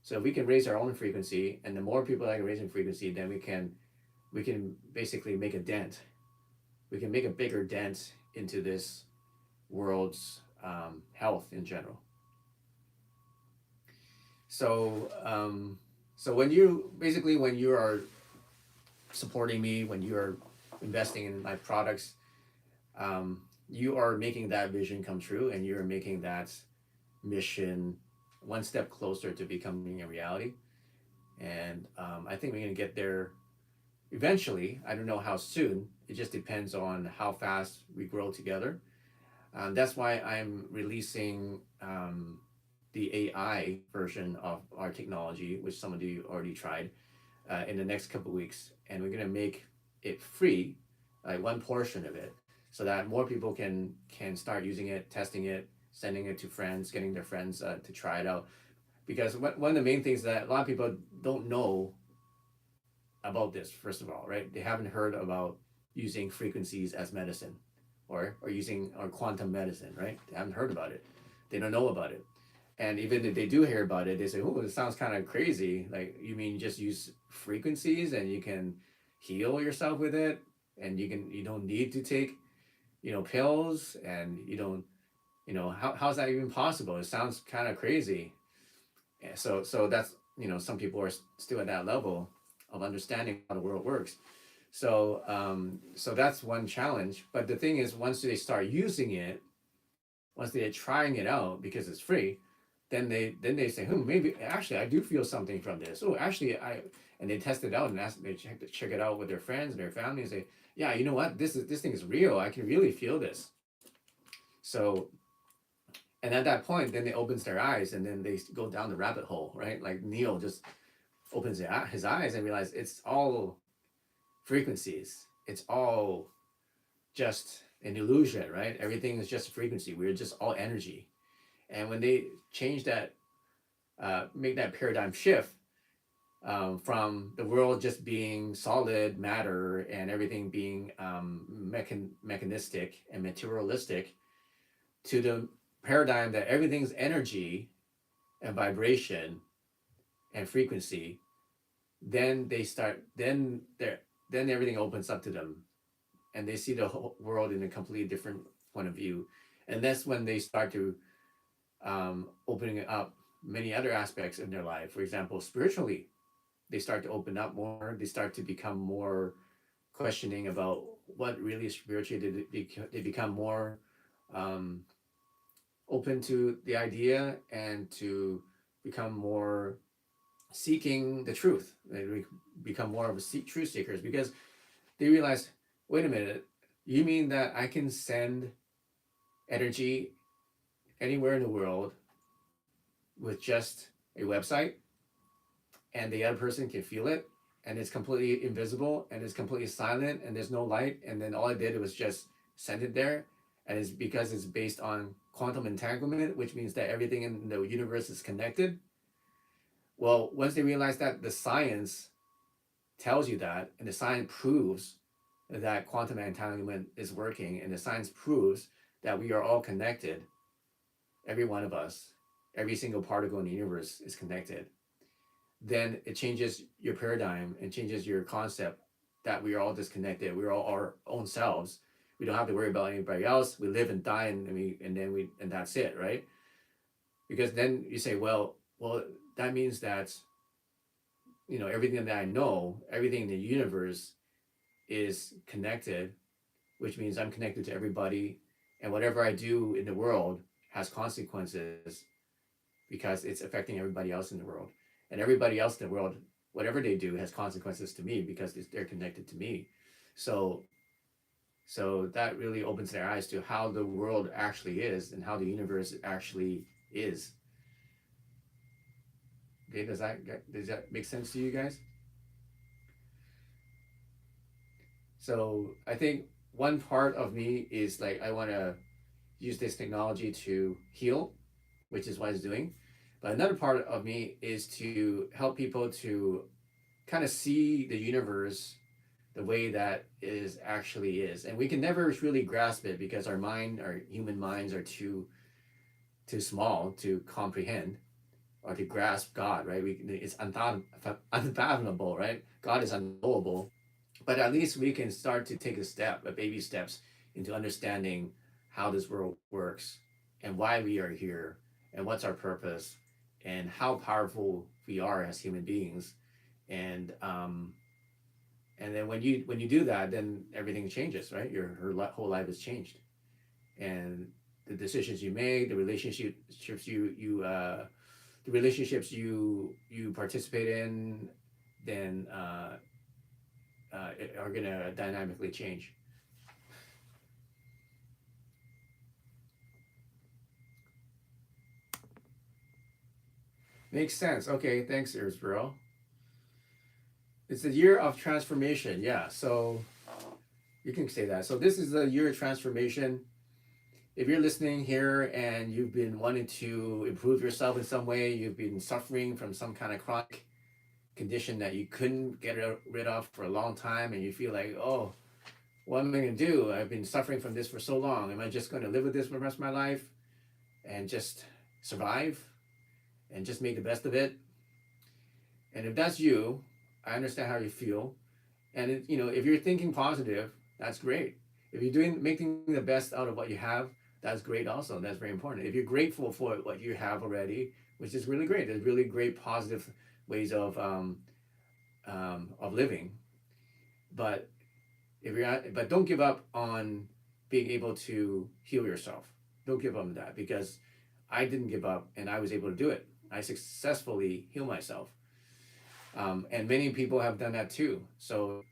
So if we can raise our own frequency, and the more people that can raise in frequency, then we can basically make a dent. We can make a bigger dent into this world's health in general. So so when you are supporting me, when you are investing in my products, you are making that vision come true, and you are making that mission one step closer to becoming a reality. And I think we're going to get there eventually. I don't know how soon. It just depends on how fast we grow together. That's why I'm releasing the AI version of our technology, which some of you already tried, in the next couple of weeks. And we're going to make it free, like one portion of it, so that more people can start using it, testing it, sending it to friends, getting their friends to try it out. Because one of the main things that a lot of people don't know about this, first of all, right? They haven't heard about using frequencies as medicine, or using or quantum medicine, right? They haven't heard about it. They don't know about it. And even if they do hear about it, they say, "Oh, it sounds kind of crazy. Like, you mean you just use frequencies and you can heal yourself with it, and you don't need to take, pills, and you don't, how's that even possible? It sounds kind of crazy." And so that's, some people are still at that level of understanding how the world works. So that's one challenge. But the thing is, once they start using it, once they're trying it out because it's free, then they say, maybe actually I do feel something from this. Oh, actually and they test it out, and they check it out with their friends and their family, and say, yeah, you know what, this thing is real. I can really feel this. So, and at that point, then it opens their eyes, and then they go down the rabbit hole, right? Like Neil just opens his eyes and realize it's all frequencies. It's all just an illusion, right? Everything is just a frequency. We're just all energy. And when they change that, make that paradigm shift, from the world just being solid matter and everything being mechanistic and materialistic, to the paradigm that everything's energy and vibration and frequency, then they start then everything opens up to them, and they see the whole world in a completely different point of view. And that's when they start to opening up many other aspects in their life. For example, spiritually, they start to open up more. They start to become more questioning about what really is spiritual. They become more um, open to the idea, and to become more seeking the truth. They become more of a truth seekers, because they realize, wait a minute, you mean that I can send energy anywhere in the world with just a website, and the other person can feel it, and it's completely invisible, and it's completely silent, and there's no light, and then all I did was just send it there, and it's because it's based on quantum entanglement, which means that everything in the universe is connected. Well, once they realize that the science tells you that, and the science proves that quantum entanglement is working, and the science proves that we are all connected, every one of us, every single particle in the universe is connected, then it changes your paradigm and changes your concept that we are all disconnected. We're all our own selves. We don't have to worry about anybody else. We live and die, and that's it, right? Because then you say, well, that means that, everything that I know, everything in the universe is connected, which means I'm connected to everybody, and whatever I do in the world has consequences, because it's affecting everybody else in the world. And everybody else in the world, whatever they do, has consequences to me, because they're connected to me. So that really opens their eyes to how the world actually is, and how the universe actually is. Okay, does that make sense to you guys? So I think one part of me is like, I want to use this technology to heal, which is what it's doing. But another part of me is to help people to kind of see the universe the way that is actually is. And we can never really grasp it, because our human minds are too small to comprehend or to grasp God, right? It's unfathomable, right? God is unknowable. But at least we can start to take baby steps, into understanding how this world works, and why we are here, and what's our purpose, and how powerful we are as human beings. And um, and then when you do that, then everything changes, right? Whole life is changed, and the decisions you make, the relationships you the relationships you participate in, then are gonna dynamically change. Makes sense. Okay, thanks, Erzbro. It's a year of transformation. Yeah, so you can say that. So this is the year of transformation. If you're listening here and you've been wanting to improve yourself in some way, you've been suffering from some kind of chronic condition that you couldn't get rid of for a long time, and you feel like, oh, what am I going to do? I've been suffering from this for so long. Am I just going to live with this for the rest of my life and just survive and just make the best of it? And if that's you, I understand how you feel. And if you're thinking positive, that's great. If you're doing making the best out of what you have, that's great also. That's very important. If you're grateful for what you have already, which is really great. There's really great positive ways of living. But but don't give up on being able to heal yourself. Don't give up on that, because I didn't give up and I was able to do it. I successfully healed myself. And many people have done that too. So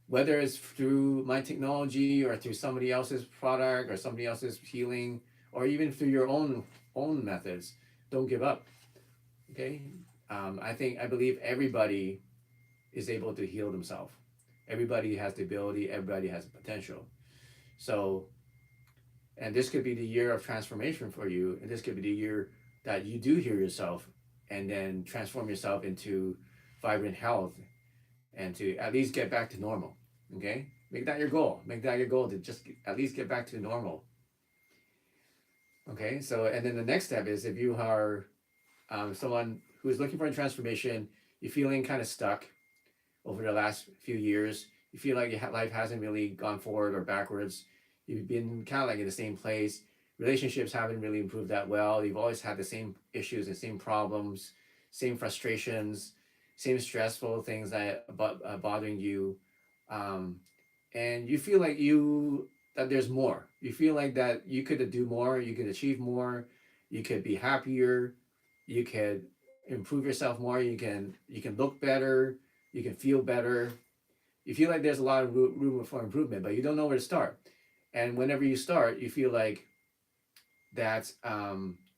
whether it's through my technology or through somebody else's product or somebody else's healing, or even through your own methods, don't give up. Okay. I believe everybody is able to heal themselves. Everybody has the ability. Everybody has the potential. So, and this could be the year of transformation for you. And this could be the year that you do heal yourself and then transform yourself into vibrant health and to at least get back to normal. Okay? Make that your goal. Make that your goal to just at least get back to normal. Okay? So, and then the next step is, if you are someone who is looking for a transformation, you're feeling kind of stuck over the last few years, you feel like your life hasn't really gone forward or backwards, you've been kind of like in the same place, relationships haven't really improved that well, you've always had the same issues and same problems, same frustrations, same stressful things that bothering you, um, and you feel like that there's more. You feel like that you could do more, you could achieve more, you could be happier, you could improve yourself more, you can look better, you can feel better. You feel like there's a lot of room for improvement, but you don't know where to start. And whenever you start, you feel like that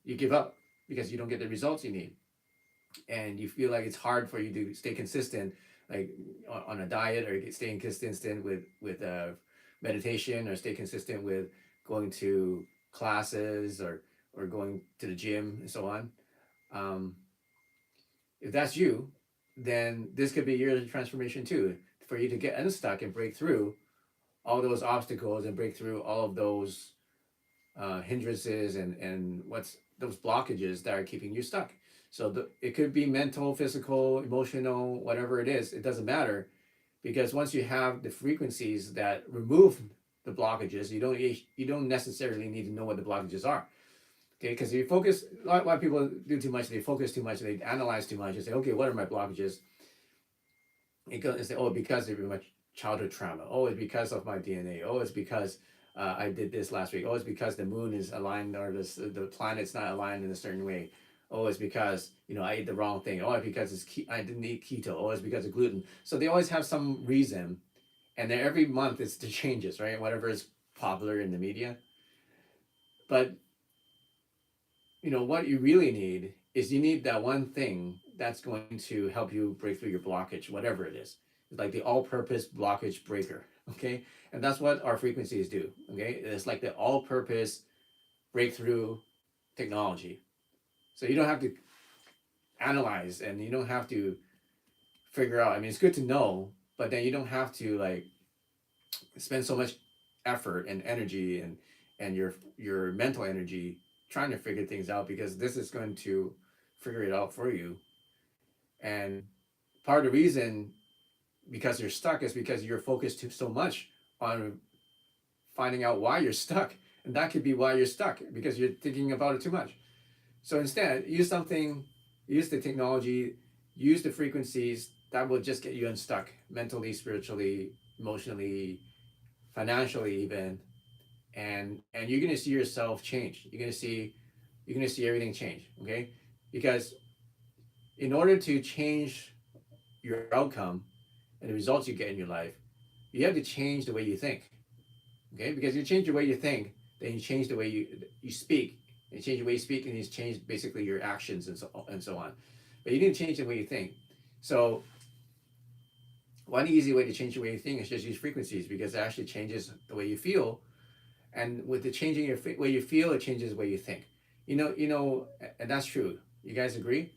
you give up because you don't get the results you need, and you feel like it's hard for you to stay consistent, like on a diet, or staying consistent with meditation, or stay consistent with going to classes, or going to the gym and so on. Um, if that's you, then this could be your transformation too, for you to get unstuck and break through all those obstacles and break through all of those hindrances and what's those blockages that are keeping you stuck. So it could be mental, physical, emotional, whatever it is. It doesn't matter, because once you have the frequencies that remove the blockages, you don't necessarily need to know what the blockages are. Okay, because you focus, a lot of people do too much. They focus too much. They analyze too much and say, okay, what are my blockages? And say, oh, because of my childhood trauma. Oh, it's because of my DNA. Oh, it's because I did this last week. Oh, it's because the moon is aligned, or the planet's not aligned in a certain way. Oh, it's because I ate the wrong thing. Oh, it's because I didn't eat keto. Oh, it's because of gluten. So they always have some reason, and then every month it changes, right? Whatever is popular in the media. But what you really need is, you need that one thing that's going to help you break through your blockage, whatever it is. It's like the all-purpose blockage breaker. Okay, and that's what our frequencies do. Okay, it's like the all-purpose breakthrough technology. So you don't have to analyze, and you don't have to figure out. I mean, it's good to know, but then you don't have to like spend so much effort and energy and your mental energy trying to figure things out, because this is going to figure it out for you. And part of the reason, because you're stuck, is because you're focused so much on finding out why you're stuck. And that could be why you're stuck, because you're thinking about it too much. So instead, use the technology, use the frequencies that will just get you unstuck mentally, spiritually, emotionally, financially even. And you're gonna see yourself change. You're gonna see everything change. Okay, because In order to change your outcome and the results you get in your life, you have to change the way you think. Okay, because you change the way you think, then you change the way you speak. You change the way you speak, and you change basically your actions and so on. But you didn't change the way you think. So one easy way to change the way you think is just use frequencies, because it actually changes the way you feel, and with the changing your way you feel, it changes the way you think. And that's true. You guys agree?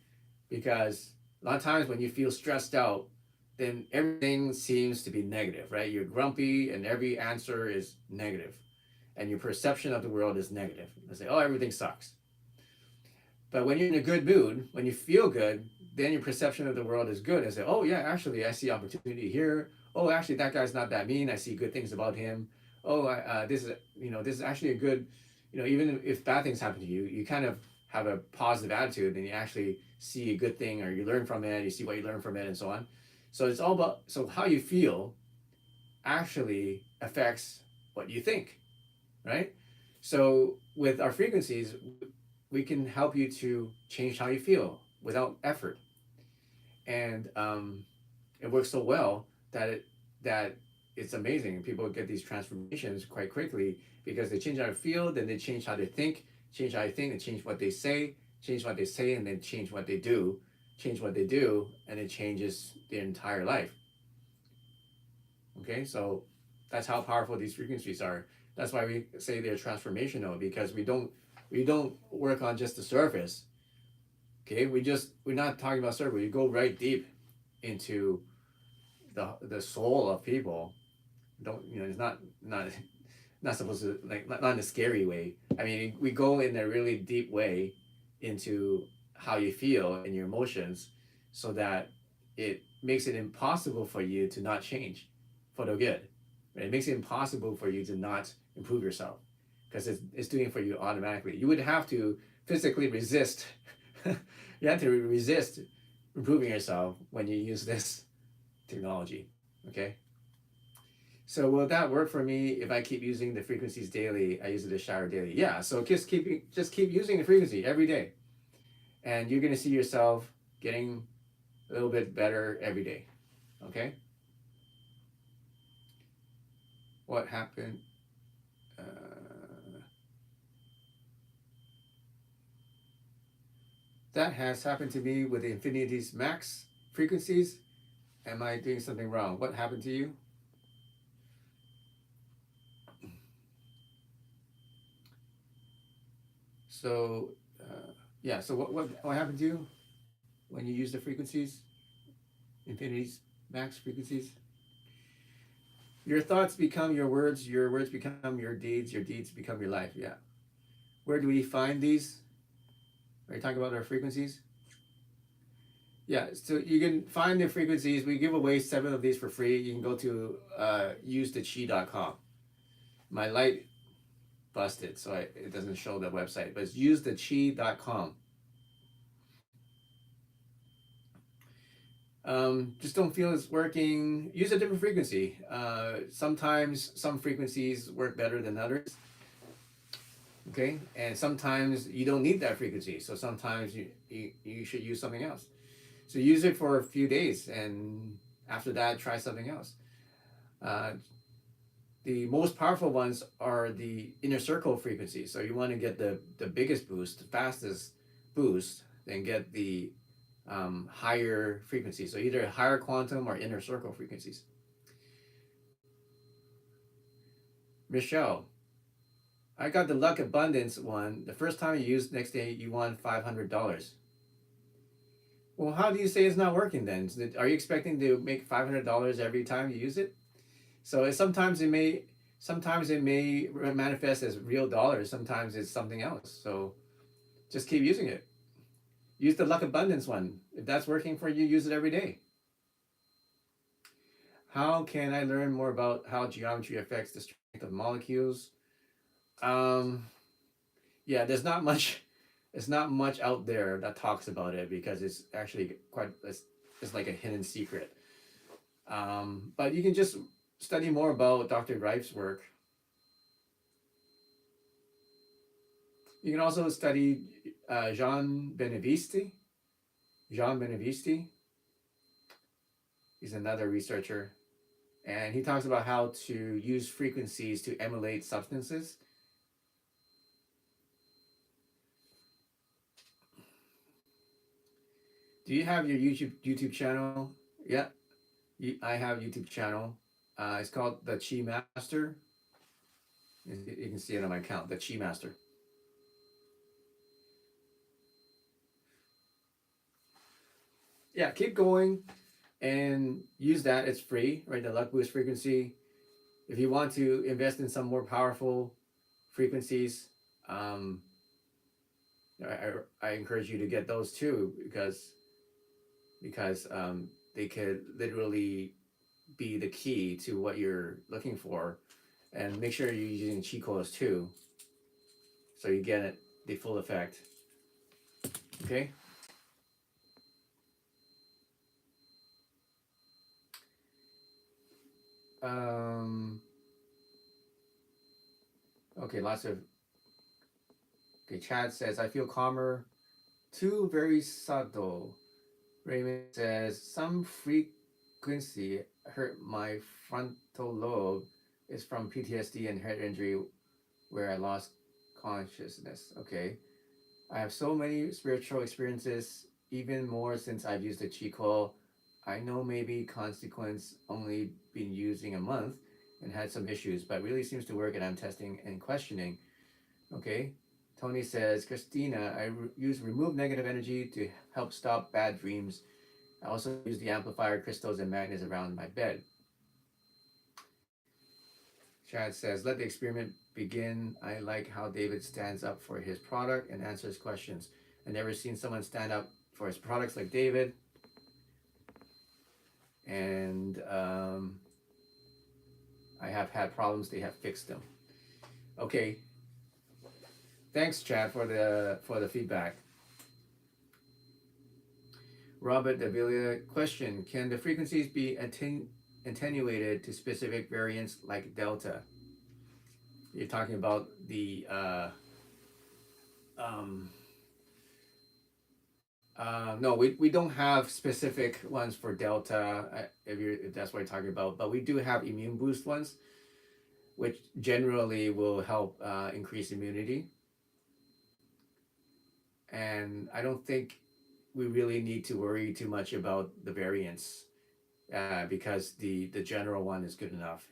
Because a lot of times when you feel stressed out, then everything seems to be negative, right? You're grumpy, and every answer is negative, and your perception of the world is negative. They say, "Oh, everything sucks." But when you're in a good mood, when you feel good, then your perception of the world is good. And say, "Oh yeah, actually, I see opportunity here. Oh, actually, that guy's not that mean. I see good things about him. Oh, this is actually a good, even if bad things happen to you, you kind of have a positive attitude, and you actually see a good thing, or you learn from it. You see what you learn from it, and so on. So it's all about, so how you feel actually affects what you think, right? So with our frequencies, we can help you to change how you feel without effort, and it works so well that it's amazing. People get these transformations quite quickly because they change how they feel, then they change how they think, change how they think, and change what they say, and then change what they do, and it changes their entire life. Okay, so that's how powerful these frequencies are. That's why we say they're transformational, because we don't work on just the surface. Okay, we're not talking about surface. We go right deep into the soul of people. Don't It's not supposed to, like, not in a scary way. I mean, we go in a really deep way into how you feel and your emotions, so that it makes it impossible for you to not change for the good. Right? It makes it impossible for you to not improve yourself, because it's doing it for you automatically. You would have to physically resist. You have to resist improving yourself when you use this technology. Okay. So will that work for me if I keep using the frequencies daily? I use it to shower daily. Yeah. So just keep using the frequency every day, and you're gonna see yourself getting a little bit better every day. Okay. What happened? Uh, that has happened to me with the infinities max frequencies. Am I doing something wrong? What happened to you? So, yeah. So what happened to you when you use the frequencies, infinities, max frequencies? Your thoughts become your words become your deeds become your life. Yeah. Where do we find these? Are you talking about our frequencies? Yeah. So you can find the frequencies. We give away 7 of these for free. You can go to usetheqi.com. My light busted, so it doesn't show the website, but it's usetheqi.com. Just don't feel it's working, use a different frequency. Sometimes some frequencies work better than others. Okay, and sometimes you don't need that frequency, so sometimes you should use something else. So use it for a few days, and after that, try something else. Uh, the most powerful ones are the inner circle frequencies. So you want to get the biggest boost, the fastest boost, then get the higher frequencies. So either higher quantum or inner circle frequencies. Michelle, I got the luck abundance one. The first time you used, next day you won $500. Well, how do you say it's not working then? Are you expecting to make $500 every time you use it? So sometimes it may manifest as real dollars. Sometimes it's something else. So just keep using it. Use the luck abundance one. If that's working for you, use it every day. How can I learn more about how geometry affects the strength of molecules? Um, yeah, there's not much out there that talks about it, because it's actually it's like a hidden secret. But you can just study more about Dr. Rife's work. You can also study Jean Benveniste. Jean Benevisti. He's another researcher, and he talks about how to use frequencies to emulate substances. Do you have your YouTube channel? Yeah, I have YouTube channel. It's called the Qi Master. You can see it on my account, the Qi Master. Yeah, keep going and use that. It's free, right? The luck boost frequency. If you want to invest in some more powerful frequencies, um, I encourage you to get those too, because they could literally be the key to what you're looking for. And make sure you're using Qi Coils too, so you get it the full effect. Okay. Um, okay, lots of. Okay, Chad says, I feel calmer. Too very subtle. Raymond says, some frequency hurt my frontal lobe is from PTSD and head injury where I lost consciousness. Okay. I have so many spiritual experiences, even more since I've used the Qi Coil. I know maybe consequence only been using a month and had some issues, but really seems to work and I'm testing and questioning. Okay. Tony says, Christina, I use remove negative energy to help stop bad dreams. I also use the amplifier crystals and magnets around my bed. Chad says, let the experiment begin. I like how David stands up for his product and answers questions. I've never seen someone stand up for his products like David. And I have had problems, they have fixed them. Okay. Thanks, Chad, for the feedback. Robert Davila, question: can the frequencies be attenuated to specific variants like delta? You're talking about the no, we don't have specific ones for delta, if that's what you're talking about, but we do have immune boost ones, which generally will help increase immunity. And I don't think we really need to worry too much about the variants, because the general one is good enough,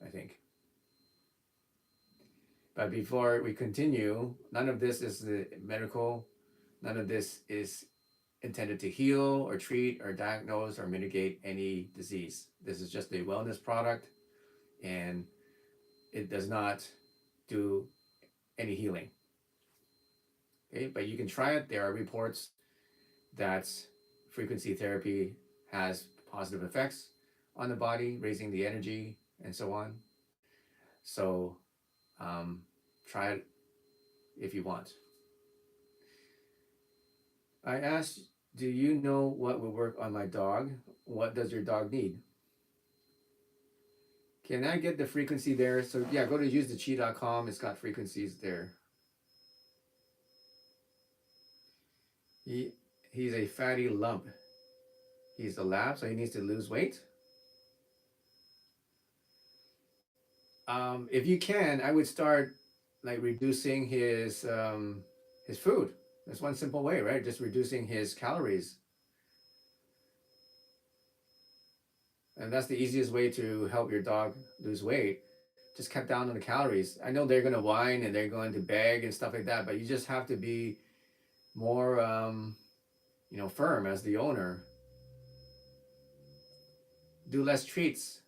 I think. But before we continue, none of this is the medical. None of this is intended to heal or treat or diagnose or mitigate any disease. This is just a wellness product, and it does not do any healing. Okay, but you can try it. There are reports that frequency therapy has positive effects on the body, raising the energy and so on. So try it if you want. I asked, do you know what will work on my dog? What does your dog need? Can I get the frequency there? So yeah, go to usetheqi.com. It's got frequencies there. He's a fatty lump. He's a lab, so he needs to lose weight. If you can, I would start like reducing his food. That's one simple way, right? Just reducing his calories. And that's the easiest way to help your dog lose weight. Just cut down on the calories. I know they're going to whine and they're going to beg and stuff like that, but you just have to be more, firm as the owner. Do less treats.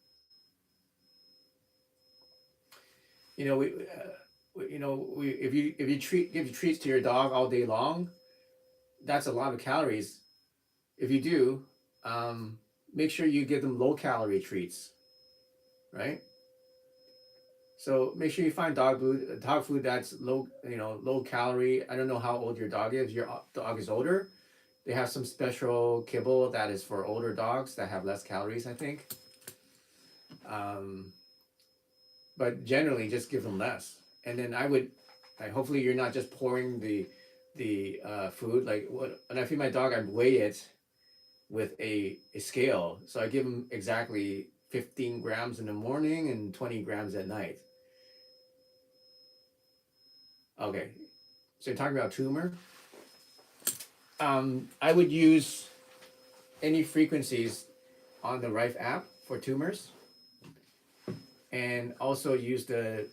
If you give treats to your dog all day long, that's a lot of calories. If you do, make sure you give them low calorie treats, right? So make sure you find dog food that's low calorie. I don't know how old your dog is. Your dog is older. They have some special kibble that is for older dogs that have less calories, I think. But generally, just give them less. And then hopefully you're not just pouring the food. Like when I feed my dog, I weigh it with a scale. So I give them exactly 15 grams in the morning and 20 grams at night. Okay, so you're talking about tumor. I would use any frequencies on the Rife app for tumors, and also use the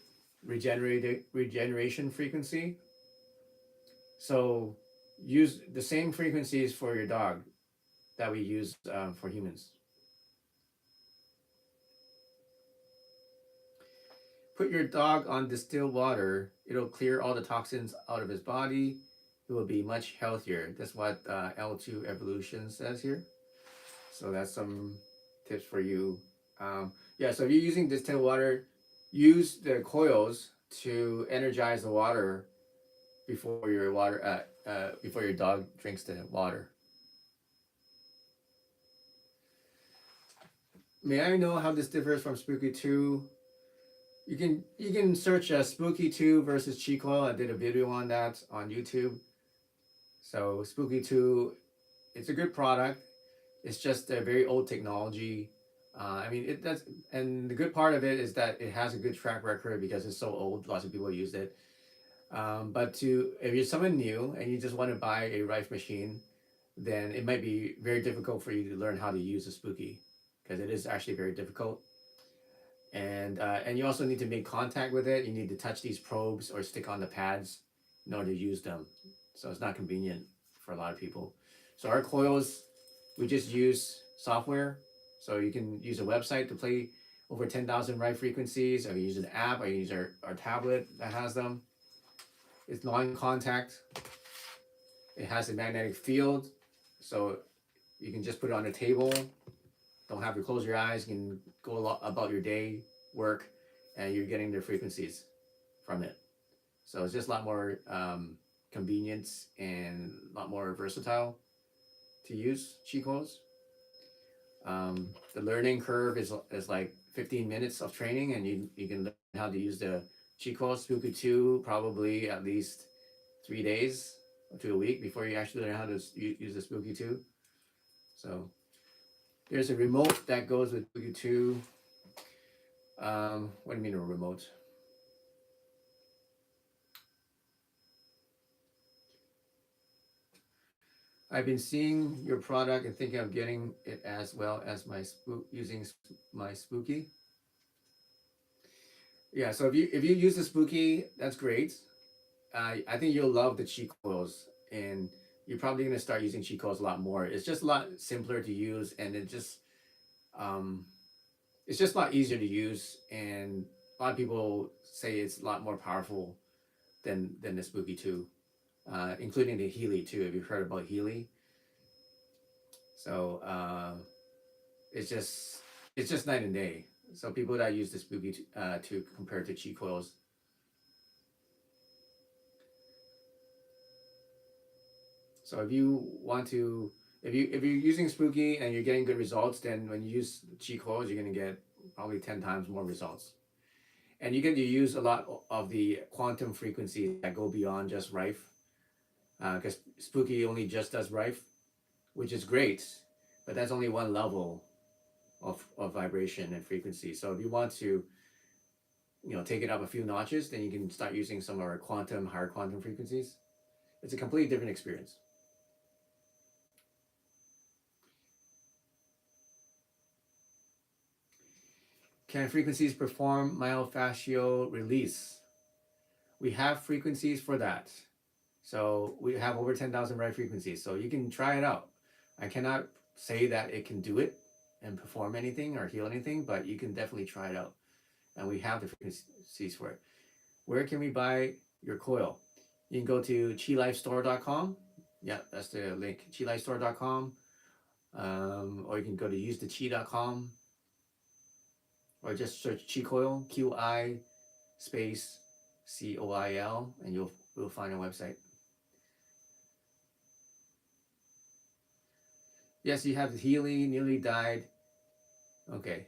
regeneration frequency. So use the same frequencies for your dog that we use for humans. Put your dog on distilled water. It'll clear all the toxins out of his body. It will be much healthier. That's what L2 Evolution says here. So that's some tips for you. Yeah, so if you're using distilled water, use the coils to energize the water before your before your dog drinks the water. May I know how this differs from Spooky 2? You can search Spooky 2 versus Qi Coil. I did a video on that on YouTube. So Spooky 2, it's a good product. It's just a very old technology. I mean, it does, and the good part of it is that it has a good track record because it's so old. Lots of people used it. But if you're someone new and you just want to buy a Rife machine, then it might be very difficult for you to learn how to use a Spooky, because it is actually very difficult. And you also need to make contact with it. You need to touch these probes or stick on the pads in order to use them. So it's not convenient for a lot of people. So our coils, we just use software. So you can use a website to play over 10,000 Rife frequencies, or you use an app, or you use our tablet that has them. It's non-contact. It has a magnetic field, so you can just put it on a table. Don't have to close your eyes. You can go about your day, work, and you're getting the frequencies from it. So it's just a lot more convenience and a lot more versatile to use Qi coils. The learning curve is like 15 minutes of training, and you can learn how to use the Qi coil Spooky 2 probably at least 3 days to a week before you actually learn how to use the Spooky 2. So there's a remote that goes with Spooky 2. What do you mean a remote? I've been seeing your product and thinking of getting it as well as using my Spooky. Yeah, so if you use the Spooky, that's great. I think you'll love the Qi coils, and you're probably gonna start using Qi coils a lot more. It's just a lot simpler to use, and um, it's just a lot easier to use, and a lot of people say it's a lot more powerful than the Spooky 2, including the Healy too. If you've heard about Healy, so it's just night and day. So people that use the Spooky 2 compared to Qi coils. So if you want to, if you're using Spooky and you're getting good results, then when you use Qi coils, you're gonna get probably 10 times more results. And you get to use a lot of the quantum frequencies that go beyond just Rife, because Spooky only just does Rife, which is great, but that's only one level of vibration and frequency. So if you want to, take it up a few notches, then you can start using some of our higher quantum frequencies. It's a completely different experience. Can frequencies perform myofascial release? We have frequencies for that. So we have over 10,000 Rife frequencies. So you can try it out. I cannot say that it can do it and perform anything or heal anything, but you can definitely try it out. And we have the frequencies for it. Where can we buy your coil? You can go to qilifestore.com. Yeah, that's the link, qilifestore.com. Or you can go to usetheqi.com, or just search Qi Coil, QI space COIL, and you'll find a website. Yes, you have Healy, nearly died. Okay.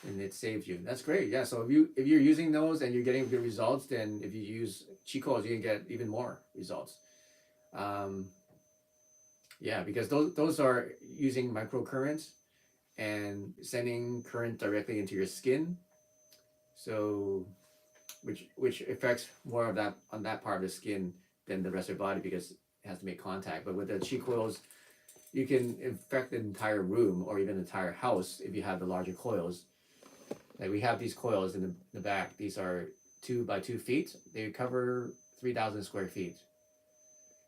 And it saves you. That's great. Yeah. So if you're using those and you're getting good results, then if you use Qi coils, you can get even more results. Yeah, because those are using microcurrents and sending current directly into your skin. So which affects more of that on that part of the skin than the rest of the body because it has to make contact. But with the Qi coils, you can infect the entire room or even the entire house if you have the larger coils. Like we have these coils in the back. These are 2 by 2 feet. They cover 3,000 square feet.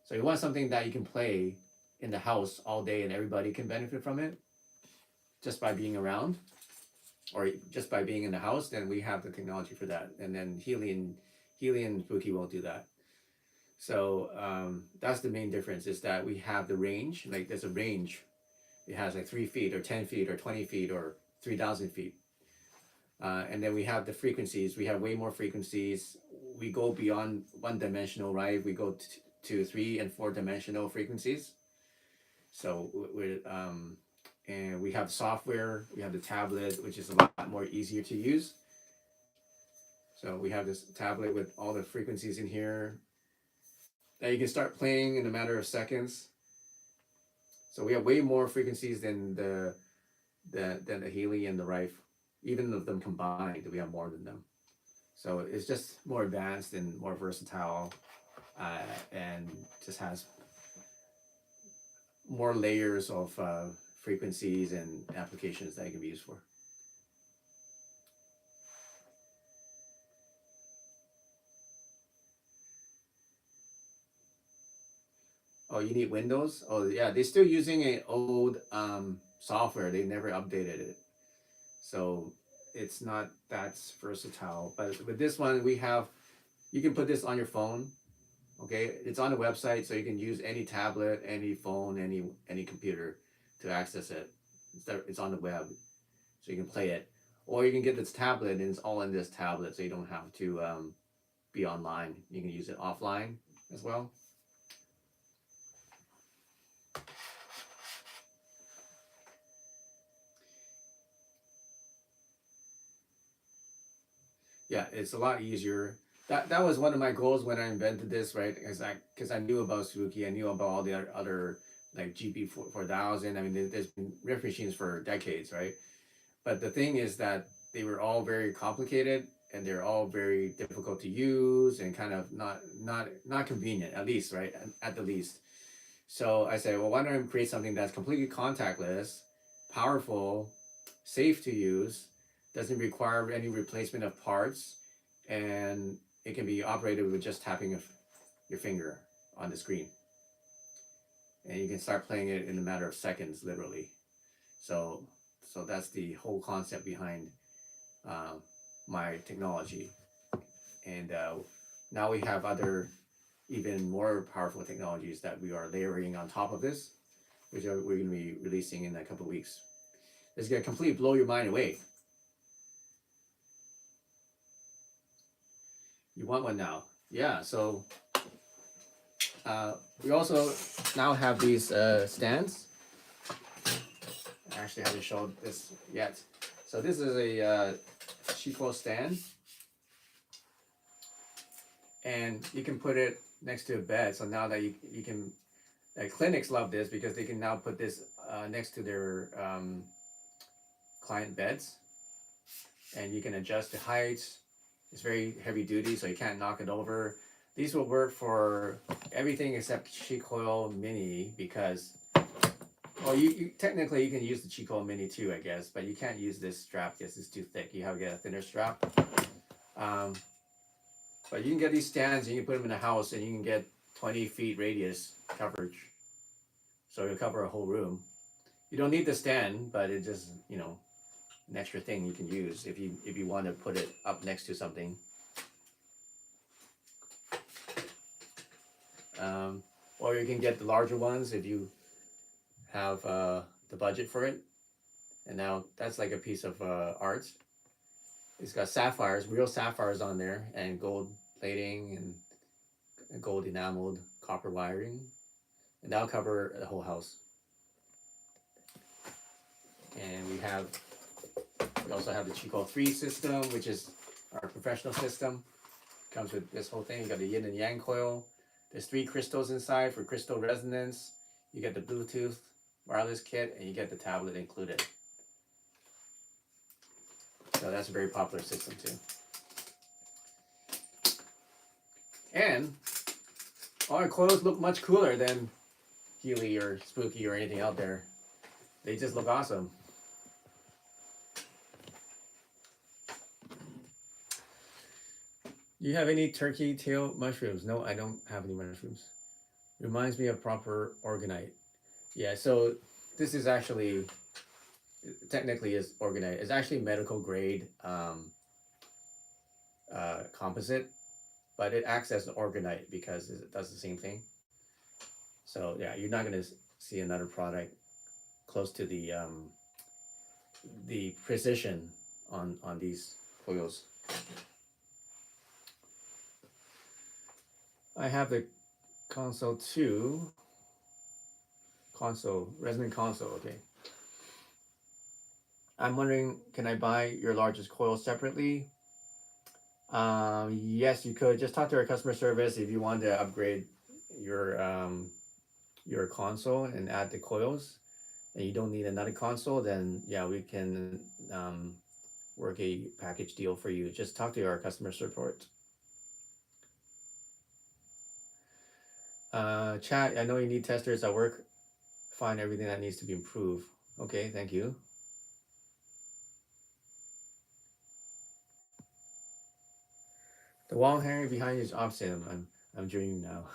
So you want something that you can play in the house all day and everybody can benefit from it just by being around or just by being in the house, then we have the technology for that. And then Healy and Spooky won't do that. So that's the main difference is that we have the range, like there's a range. It has like 3 feet or 10 feet or 20 feet or 3,000 feet. And then we have the frequencies. We have way more frequencies. We go beyond one-dimensional, right? We go to 3 and 4 dimensional frequencies. So and we have software. We have the tablet, which is a lot more easier to use. So we have this tablet with all the frequencies in here that you can start playing in a matter of seconds. So we have way more frequencies than the Healy and the Rife. Even of them combined, we have more than them. So it's just more advanced and more versatile, and just has more layers of frequencies and applications that it can be used for. Oh, you need Windows? Oh, yeah, they're still using an old software. They never updated it. So it's not that versatile. But with this one, you can put this on your phone. Okay, it's on the website, so you can use any tablet, any phone, any computer to access it. It's on the web, so you can play it. Or you can get this tablet, and it's all in this tablet, so you don't have to be online. You can use it offline as well. Yeah, it's a lot easier. That was one of my goals when I invented this, right? Because I knew about Suzuki, I knew about all the other like GP4000. I mean, there's been riff machines for decades, right? But the thing is that they were all very complicated and they're all very difficult to use and kind of not convenient, at least, right? At the least. So I said, well, why don't I create something that's completely contactless, powerful, safe to use, doesn't require any replacement of parts, and it can be operated with just tapping of your finger on the screen. And you can start playing it in a matter of seconds, literally. So that's the whole concept behind my technology. And now we have other even more powerful technologies that we are layering on top of this, which we're going to be releasing in a couple of weeks. It's going to completely blow your mind away. You want one now? Yeah. So we also now have these stands. I actually haven't showed this yet. So this is a Qi Coil stand, and you can put it next to a bed. So now that you can, clinics love this because they can now put this next to their client beds, and you can adjust the heights. It's very heavy duty, so you can't knock it over. These will work for everything except Qi Coil Mini because, well, you technically you can use the Qi Coil Mini too, I guess, but you can't use this strap because it's too thick. You have to get a thinner strap. But you can get these stands and you can put them in a house and you can get 20 feet radius coverage. So you'll cover a whole room. You don't need the stand, but it just, an extra thing you can use if you want to put it up next to something. Or you can get the larger ones if you have the budget for it. And now that's like a piece of art. It's got sapphires, real sapphires on there, and gold plating and gold enameled copper wiring. And that'll cover the whole house. And we also have the Qi Coil 3 system, which is our professional system. Comes with this whole thing. You got the yin and yang coil. There's 3 crystals inside for crystal resonance. You get the Bluetooth wireless kit, and you get the tablet included. So that's a very popular system too. And our coils look much cooler than Healy or Spooky or anything out there. They just look awesome. Do you have any turkey tail mushrooms? No, I don't have any mushrooms. Reminds me of proper orgonite. Yeah, so this is actually, technically is orgonite. It's actually medical grade composite, but it acts as an orgonite because it does the same thing. So yeah, you're not gonna see another product close to the precision on these coils. I have the console too. Console, resonant console, okay. I'm wondering, can I buy your largest coil separately? Yes, you could. Just talk to our customer service if you want to upgrade your console and add the coils, and you don't need another console, then yeah, we can work a package deal for you. Just talk to our customer support. Chat, I know you need testers at work. Find everything that needs to be improved. Okay, thank you. The wall hanger behind you is opposite. I'm dreaming now.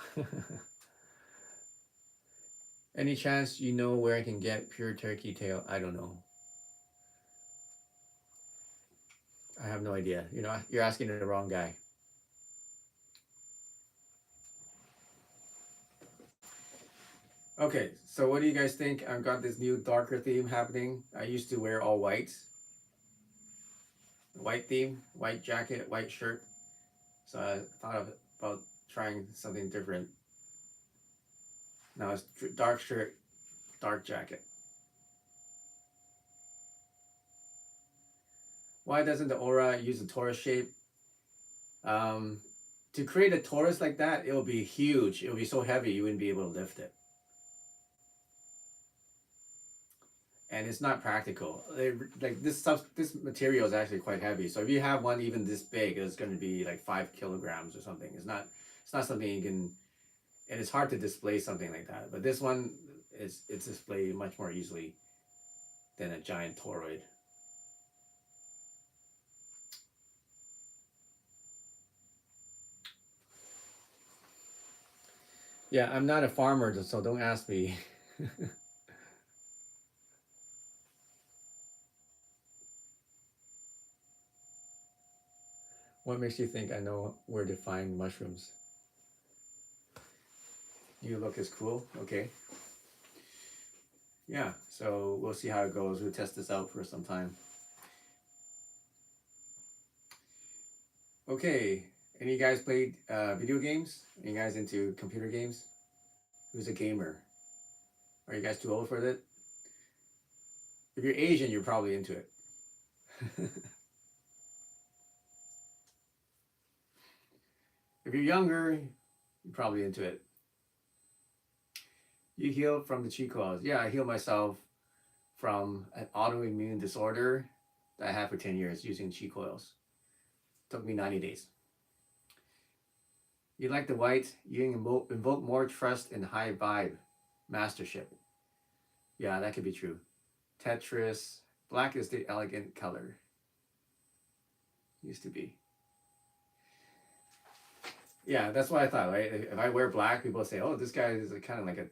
Any chance you know where I can get pure turkey tail? I don't know. I have no idea. You know, you're asking the wrong guy. Okay, so what do you guys think? I've got this new darker theme happening. I used to wear all white. White theme, white jacket, white shirt. So I thought about trying something different. Now it's dark shirt, dark jacket. Why doesn't the Aura use a torus shape? To create a torus like that, it'll be huge. It'll be so heavy you wouldn't be able to lift it. And it's not practical. Like this stuff, this material is actually quite heavy. So if you have one even this big, it's going to be like 5 kilograms or something. It's not something you can, and it's hard to display something like that. But this one it's displayed much more easily than a giant toroid. Yeah, I'm not a farmer, so don't ask me. What makes you think I know where to find mushrooms? You look as cool. Okay. Yeah, so we'll see how it goes. We'll test this out for some time. Okay, any of you guys played video games? Any guys into computer games? Who's a gamer? Are you guys too old for it? If you're Asian, you're probably into it. If you're younger, you're probably into it. You heal from the Qi Coils. Yeah, I healed myself from an autoimmune disorder that I had for 10 years using Qi Coils. Took me 90 days. You like the white, you invoke more trust and high vibe mastership. Yeah, that could be true. Tetris, black is the elegant color. Used to be. Yeah, that's what I thought, right? If I wear black, people say, oh, this guy is kind of like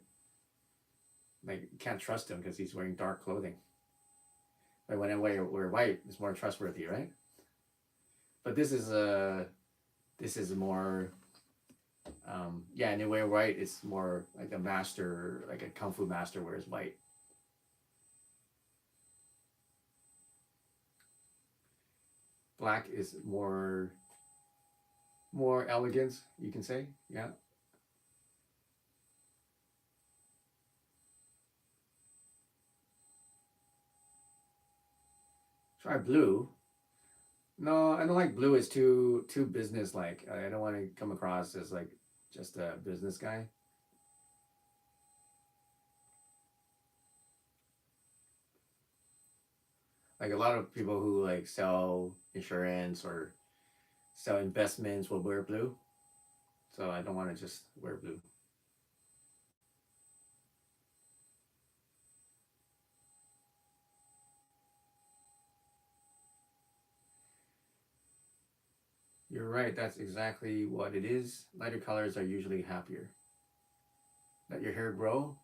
you can't trust him because he's wearing dark clothing. But when I wear white, it's more trustworthy, right? But this is more, yeah, and you wear white, it's more like a master, like a kung fu master wears white. Black is more elegant, you can say, yeah. Try blue. No, I don't like blue. It's too business-like. I don't want to come across as like just a business guy. Like a lot of people who like sell insurance or sell investments will wear blue. So I don't want to just wear blue. You're right. That's exactly what it is. Lighter colors are usually happier. Let your hair grow.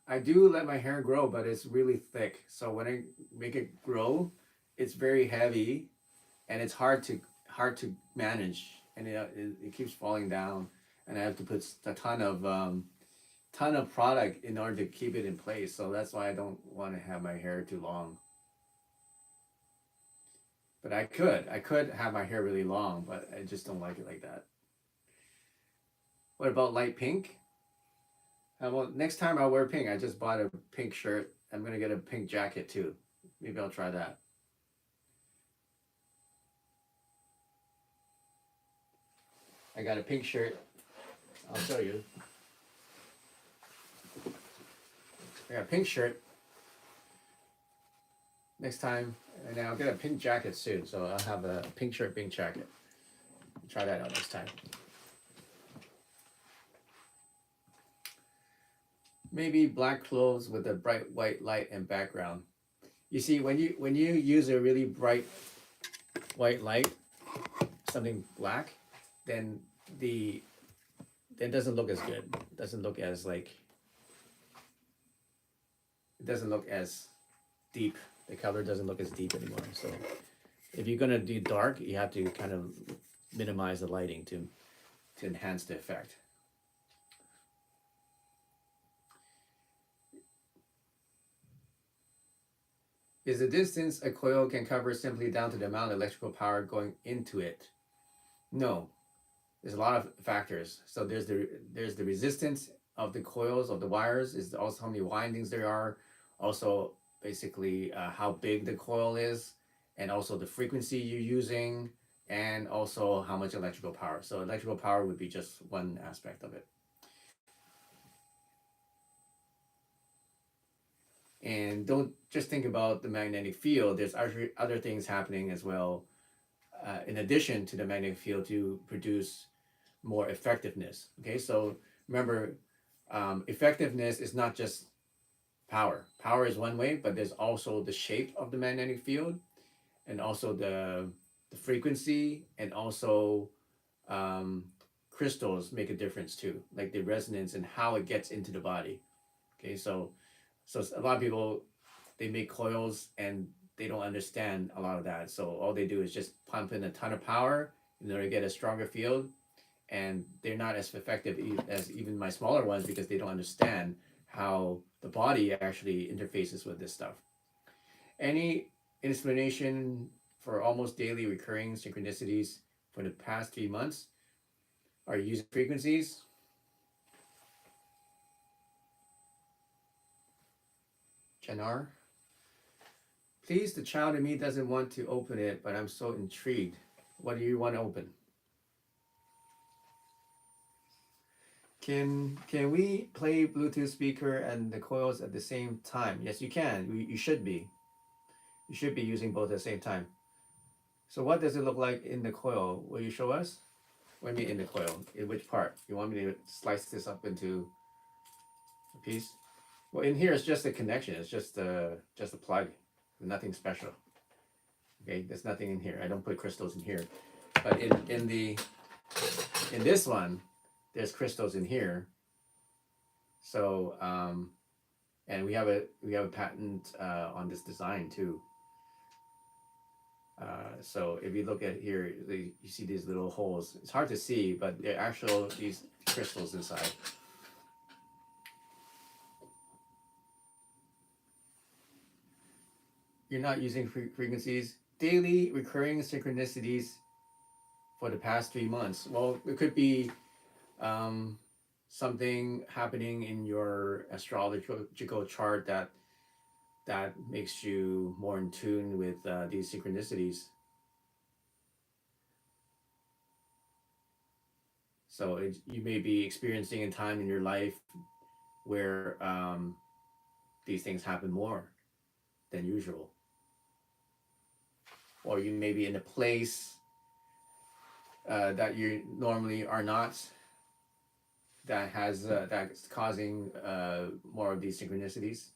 I do let my hair grow, but it's really thick. So when I make it grow, it's very heavy and it's hard to manage, and it keeps falling down, and I have to put a ton of product in order to keep it in place. So that's why I don't want to have my hair too long. But I could have my hair really long, but I just don't like it like that. What about light pink? Well, next time I'll wear pink. I just bought a pink shirt. I'm gonna get a pink jacket too. Maybe I'll try that. I got a pink shirt. I'll show you. I got a pink shirt next time, and I'll get a pink jacket soon. So I'll have a pink shirt, pink jacket. Try that out next time. Maybe black clothes with a bright white light and background. You see, when you use a really bright white light, something black, then the it doesn't look as good. It doesn't look as like it doesn't look as deep. The color doesn't look as deep anymore. So if you're gonna do dark, you have to kind of minimize the lighting to enhance the effect. Is the distance a coil can cover simply down to the amount of electrical power going into it? No, there's a lot of factors. So there's the resistance of the coils of the wires. Is also how many windings there are. Also, basically how big the coil is, and also the frequency you're using, and also how much electrical power. So electrical power would be just one aspect of it. And don't just think about the magnetic field. There's actually other things happening as well, in addition to the magnetic field, to produce more effectiveness. Okay, so remember, effectiveness is not just power. Power is one way, but there's also the shape of the magnetic field, and also the frequency, and also um, crystals make a difference too, like the resonance and how it gets into the body. Okay, so a lot of people, they make coils and they don't understand a lot of that. So all they do is just pump in a ton of power in order to get a stronger field, and they're not as effective as even my smaller ones, because they don't understand how the body actually interfaces with this stuff. Any explanation for almost daily recurring synchronicities for the past 3 months? Are you using frequencies? Janar? Please, the child in me doesn't want to open it, but I'm so intrigued. What do you want to open? Can we play Bluetooth speaker and the coils at the same time? Yes, you can. You should be. You should be using both at the same time. So what does it look like in the coil? Will you show us? What do you mean in the coil? In which part? You want me to slice this up into a piece? Well, in here it's just a connection. It's just a plug. Nothing special. Okay, there's nothing in here. I don't put crystals in here. But in this one, there's crystals in here. So and we have a patent on this design too. So if you look at here, you see these little holes. It's hard to see, but they're actual these crystals inside. You're not using frequencies. Daily recurring synchronicities for the past 3 months. Well, it could be um, something happening in your astrological chart that makes you more in tune with these synchronicities. So you may be experiencing a time in your life where these things happen more. than usual, or you may be in a place that you normally are not, that has that's causing more of these synchronicities.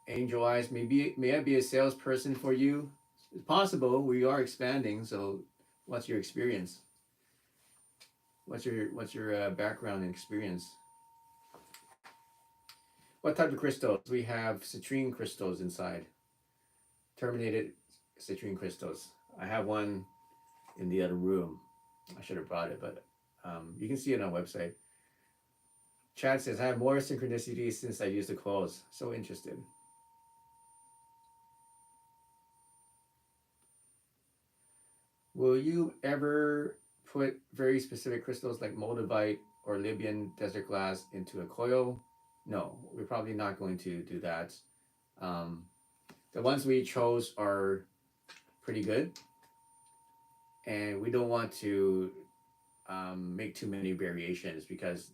Angel eyes, may I be a salesperson for you? It's possible. We are expanding. So, what's your experience? What's your background and experience? What type of crystals? We have citrine crystals inside. Terminated citrine crystals. I have one in the other room. I should have brought it, but you can see it on our website. Chad says, I have more synchronicity since I used the coils. So interested. Will you ever put very specific crystals like moldavite or Libyan desert glass into a coil? No, we're probably not going to do that. Um, the ones we chose are pretty good, and we don't want to make too many variations, because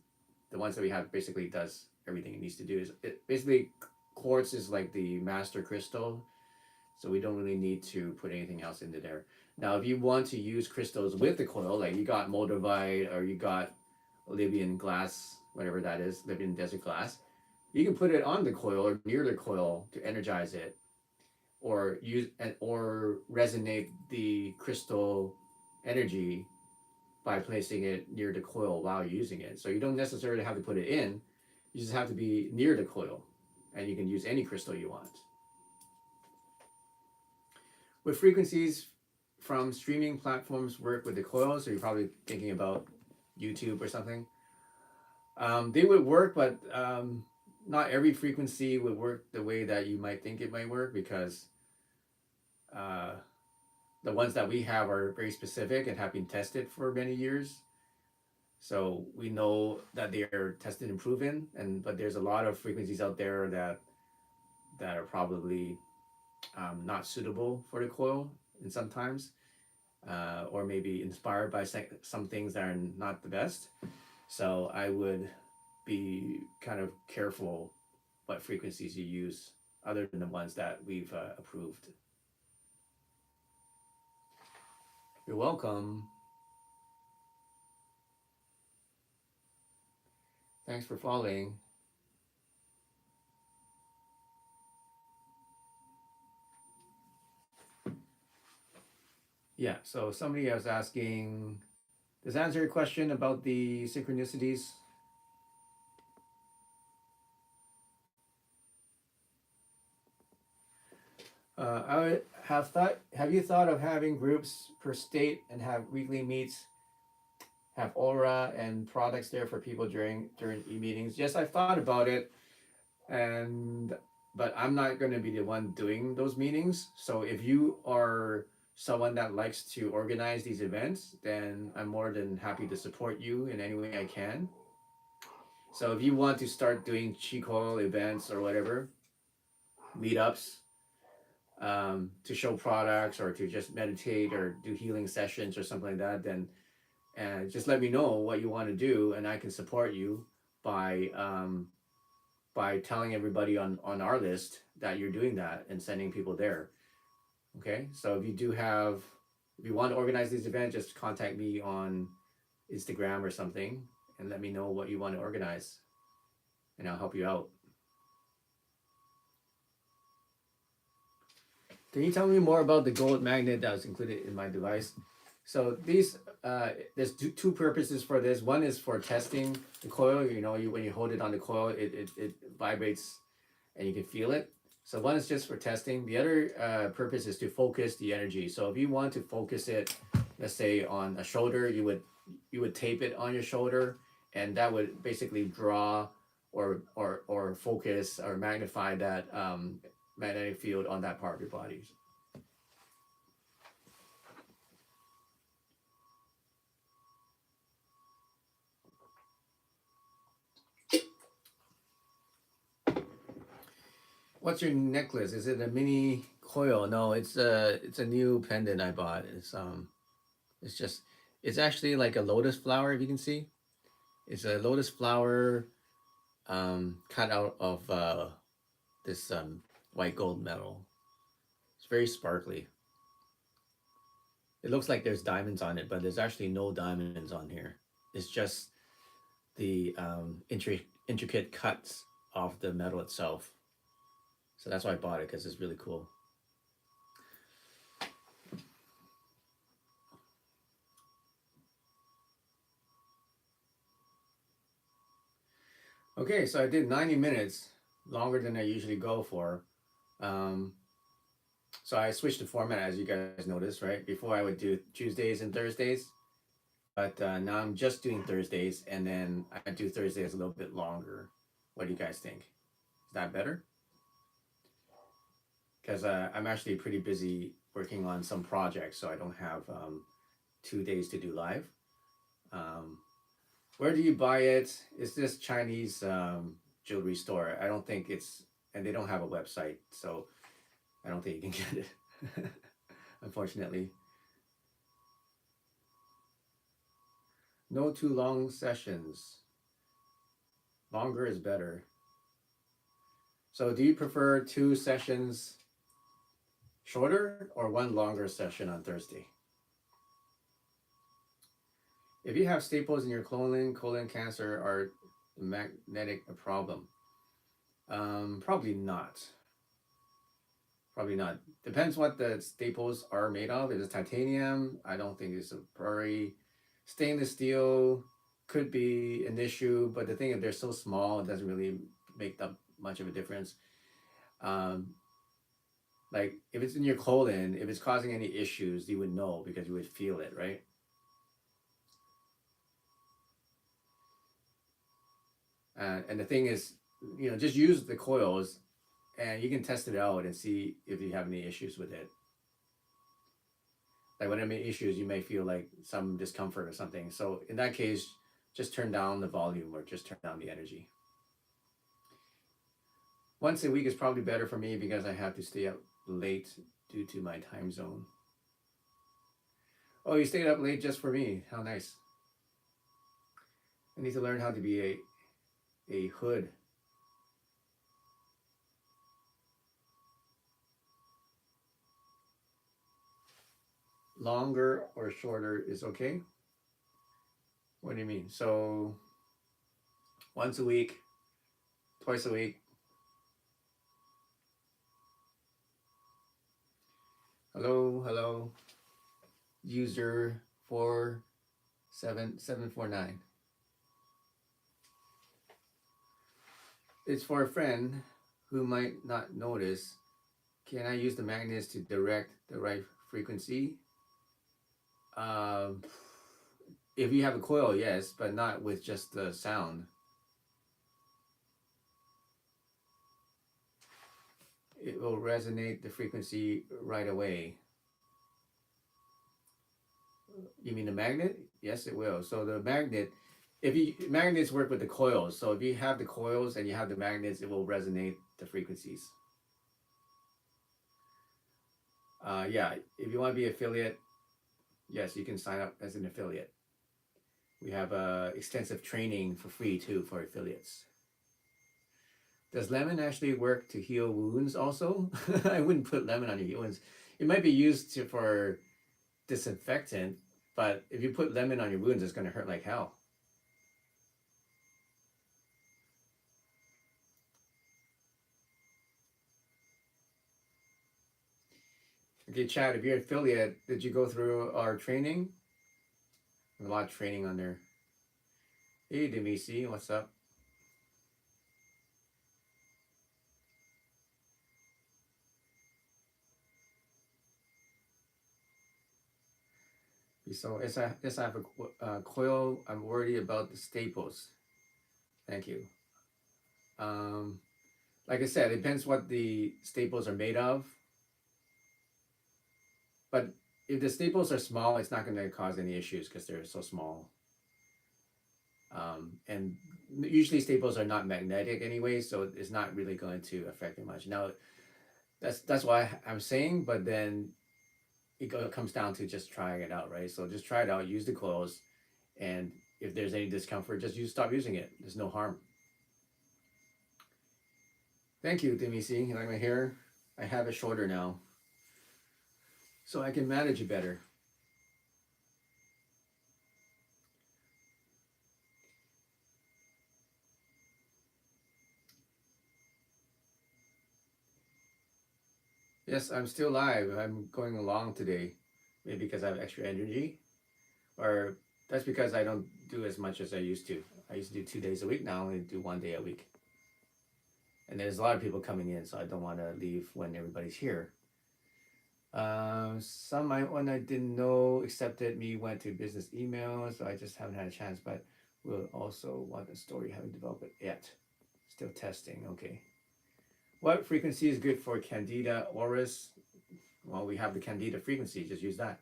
the ones that we have basically does everything it needs to do. Is it basically, quartz is like the master crystal, so we don't really need to put anything else into there. Now, if you want to use crystals with the coil, like you got moldavite or you got Libyan glass, whatever that is, Libyan desert glass, you can put it on the coil or near the coil to energize it, or use or resonate the crystal energy by placing it near the coil while you're using it. So you don't necessarily have to put it in, you just have to be near the coil, and you can use any crystal you want. With frequencies from streaming platforms work with the coil, so you're probably thinking about YouTube or something. They would work, but not every frequency would work the way that you might think it might work, because uh, the ones that we have are very specific and have been tested for many years. So we know that they are tested and proven, but there's a lot of frequencies out there that are probably not suitable for the coil, and sometimes, or maybe inspired by some things that are not the best. So I would be kind of careful what frequencies you use, other than the ones that we've approved. You're welcome. Thanks for following. Yeah, so somebody was asking, does that answer your question about the synchronicities? I would have thought. Have you thought of having groups per state and have weekly meets, have aura and products there for people during e-meetings? Yes, I've thought about it, and but I'm not going to be the one doing those meetings. So if you are someone that likes to organize these events, then I'm more than happy to support you in any way I can. So if you want to start doing Qi Coil events or whatever, meetups, to show products or to just meditate or do healing sessions or something like that, then just let me know what you want to do, and I can support you by telling everybody on our list that you're doing that and sending people there. Okay, so if you want to organize these events, just contact me on Instagram or something and let me know what you want to organize, and I'll help you out. Can you tell me more about the gold magnet that was included in my device? So there's two purposes for this. One is for testing the coil. When you hold it on the coil, it vibrates and you can feel it. So one is just for testing. The other purpose is to focus the energy. So if you want to focus it, let's say on a shoulder, you would tape it on your shoulder, and that would basically draw or focus or magnify that magnetic field on that part of your body. What's your necklace? Is it a mini coil? No, it's a new pendant I bought. It's just it's actually like a lotus flower, if you can see. It's a lotus flower cut out of this white gold metal. It's very sparkly. It looks like there's diamonds on it, but there's actually no diamonds on here. It's just the intricate cuts of the metal itself. So that's why I bought it, because it's really cool. Okay, so I did 90 minutes, longer than I usually go for. Um, so I switched the format, as you guys noticed, right? Before I would do Tuesdays and Thursdays, but now I'm just doing Thursdays, and then I do Thursdays a little bit longer. What do you guys think? Is that better? Because I'm actually pretty busy working on some projects, so I don't have 2 days to do live. Um, where do you buy it? It's this Chinese jewelry store. I don't think it's, and they don't have a website, so I don't think you can get it, unfortunately. No too long sessions. Longer is better. So do you prefer 2 sessions shorter or one longer session on Thursday? If you have staples in your colon cancer, are magnetic a problem? Probably not. Probably not. Depends what the staples are made of. If it's titanium, I don't think it's a priority. Stainless steel could be an issue, but the thing is they're so small, it doesn't really make that much of a difference. Like if it's in your colon, if it's causing any issues, you would know because you would feel it, right? And the thing is, just use the coils and you can test it out and see if you have any issues with it. Like when I make issues, you may feel like some discomfort or something. So in that case, just turn down the volume or just turn down the energy. Once a week is probably better for me because I have to stay up late due to my time zone. Oh, you stayed up late just for me. How nice. I need to learn how to be a hood. Longer or shorter is okay? What do you mean? So once a week, twice a week? Hello, hello. User 47749. It's for a friend who might not notice. Can I use the magnets to direct the right frequency? If you have a coil, yes, but not with just the sound. It will resonate the frequency right away. You mean the magnet? Yes, it will. So the magnet, magnets work with the coils. So if you have the coils and you have the magnets, it will resonate the frequencies. Yeah, if you want to be affiliate, yes, you can sign up as an affiliate. We have extensive training for free too for affiliates. Does lemon actually work to heal wounds also? I wouldn't put lemon on your wounds. It might be used for disinfectant, but if you put lemon on your wounds, it's going to hurt like hell. Okay, Chad, if you're an affiliate, did you go through our training? A lot of training on there. Hey, Demisi, what's up? So yes, I have a coil. I'm worried about the staples. Thank you. Like I said, it depends what the staples are made of. But if the staples are small, it's not going to cause any issues because they're so small. And usually staples are not magnetic anyway, so it's not really going to affect it much. Now, that's why I'm saying, but then it comes down to just trying it out, right? So just try it out, use the coils, and if there's any discomfort, just stop using it. There's no harm. Thank you, Dimisi. You like my hair? I have it shorter now, so I can manage it better. Yes, I'm still live. I'm going along today. Maybe because I have extra energy, or that's because I don't do as much as I used to. I used to do 2 days a week. Now I only do 1 day a week. And there's a lot of people coming in, so I don't want to leave when everybody's here. Some one I didn't know accepted me went to business email, so I just haven't had a chance. But we'll also want the story, haven't developed it yet. Still testing. Okay. What frequency is good for Candida auris? Well, we have the Candida frequency. Just use that.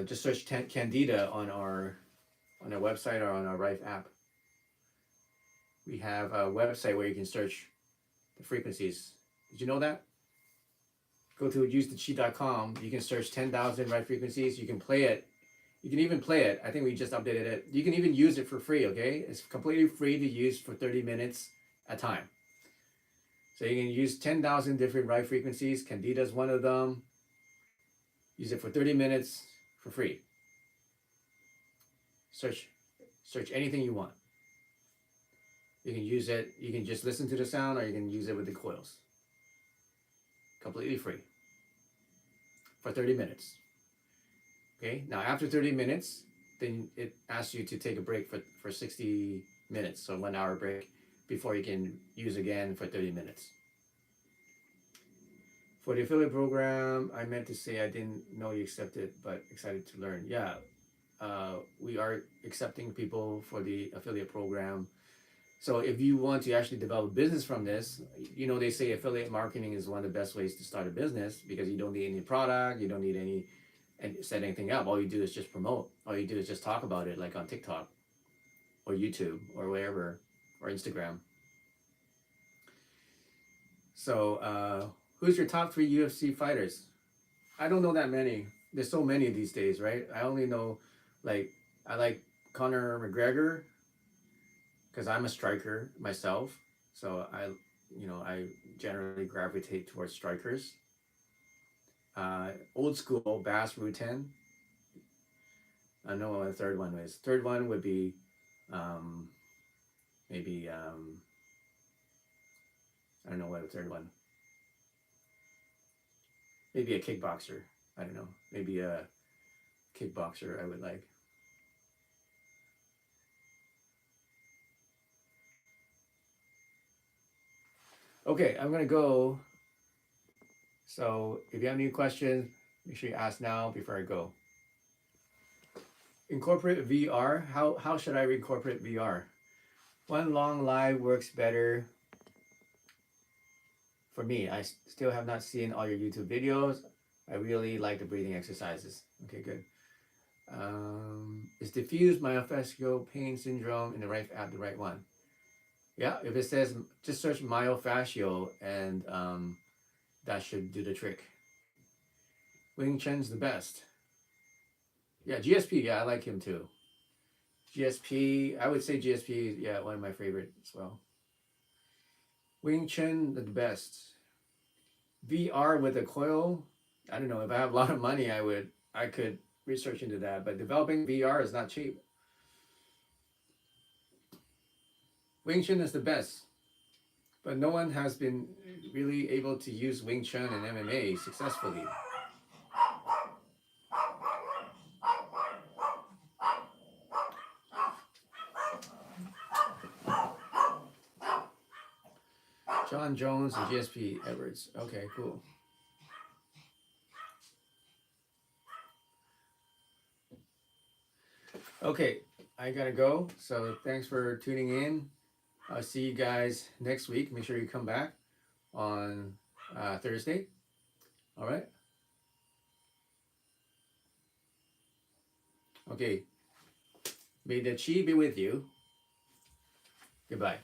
Just search Candida on our website or on our Rife app. We have a website where you can search the frequencies. Did you know that? Go to usetheqi.com. You can search 10,000 Rife frequencies. You can play it. You can even play it. I think we just updated it. You can even use it for free, okay? It's completely free to use for 30 minutes at a time. So you can use 10,000 different Rife frequencies. Candida is one of them. Use it for 30 minutes for free. Search anything you want. You can use it. You can just listen to the sound, or you can use it with the coils. Completely free for 30 minutes. Okay, now after 30 minutes, then it asks you to take a break for 60 minutes, so 1 hour break before you can use again for 30 minutes. For the affiliate program, I meant to say I didn't know you accepted, but excited to learn. Yeah, we are accepting people for the affiliate program. So if you want to actually develop a business from this, you know, they say affiliate marketing is one of the best ways to start a business because you don't need any product, you don't need any and set anything up. All you do is just promote. All you do is just talk about it, like on TikTok or YouTube or wherever, or Instagram. So who's your top 3 UFC fighters? I don't know that many. There's so many these days, right? I only know, like, I like Conor McGregor because I'm a striker myself. So I generally gravitate towards strikers. Old school Bass Rutan. I know what the third one is. Third one would be maybe I don't know what the third one. Maybe a kickboxer. I don't know. Maybe a kickboxer I would like. Okay, I'm gonna go. So if you have any questions, make sure you ask now before I go. Incorporate VR. How should I incorporate VR? One long live works better for me. I still have not seen all your YouTube videos. I really like the breathing exercises. Okay, good. Is diffuse myofascial pain syndrome in the Rife app the right one? Yeah, if it says just search myofascial and that should do the trick. Wing Chen's the best. Yeah, GSP. Yeah, I like him too. GSP. I would say GSP. Yeah, one of my favorite as well. Wing Chen the best. VR with a coil. I don't know. If I have a lot of money, I could research into that. But developing VR is not cheap. Wing Chun is the best, but no one has been really able to use Wing Chun and MMA successfully. John Jones and GSP Edwards. Okay, cool. Okay, I gotta go. So thanks for tuning in. I'll see you guys next week. Make sure you come back on Thursday. All right. Okay. May the chi be with you. Goodbye.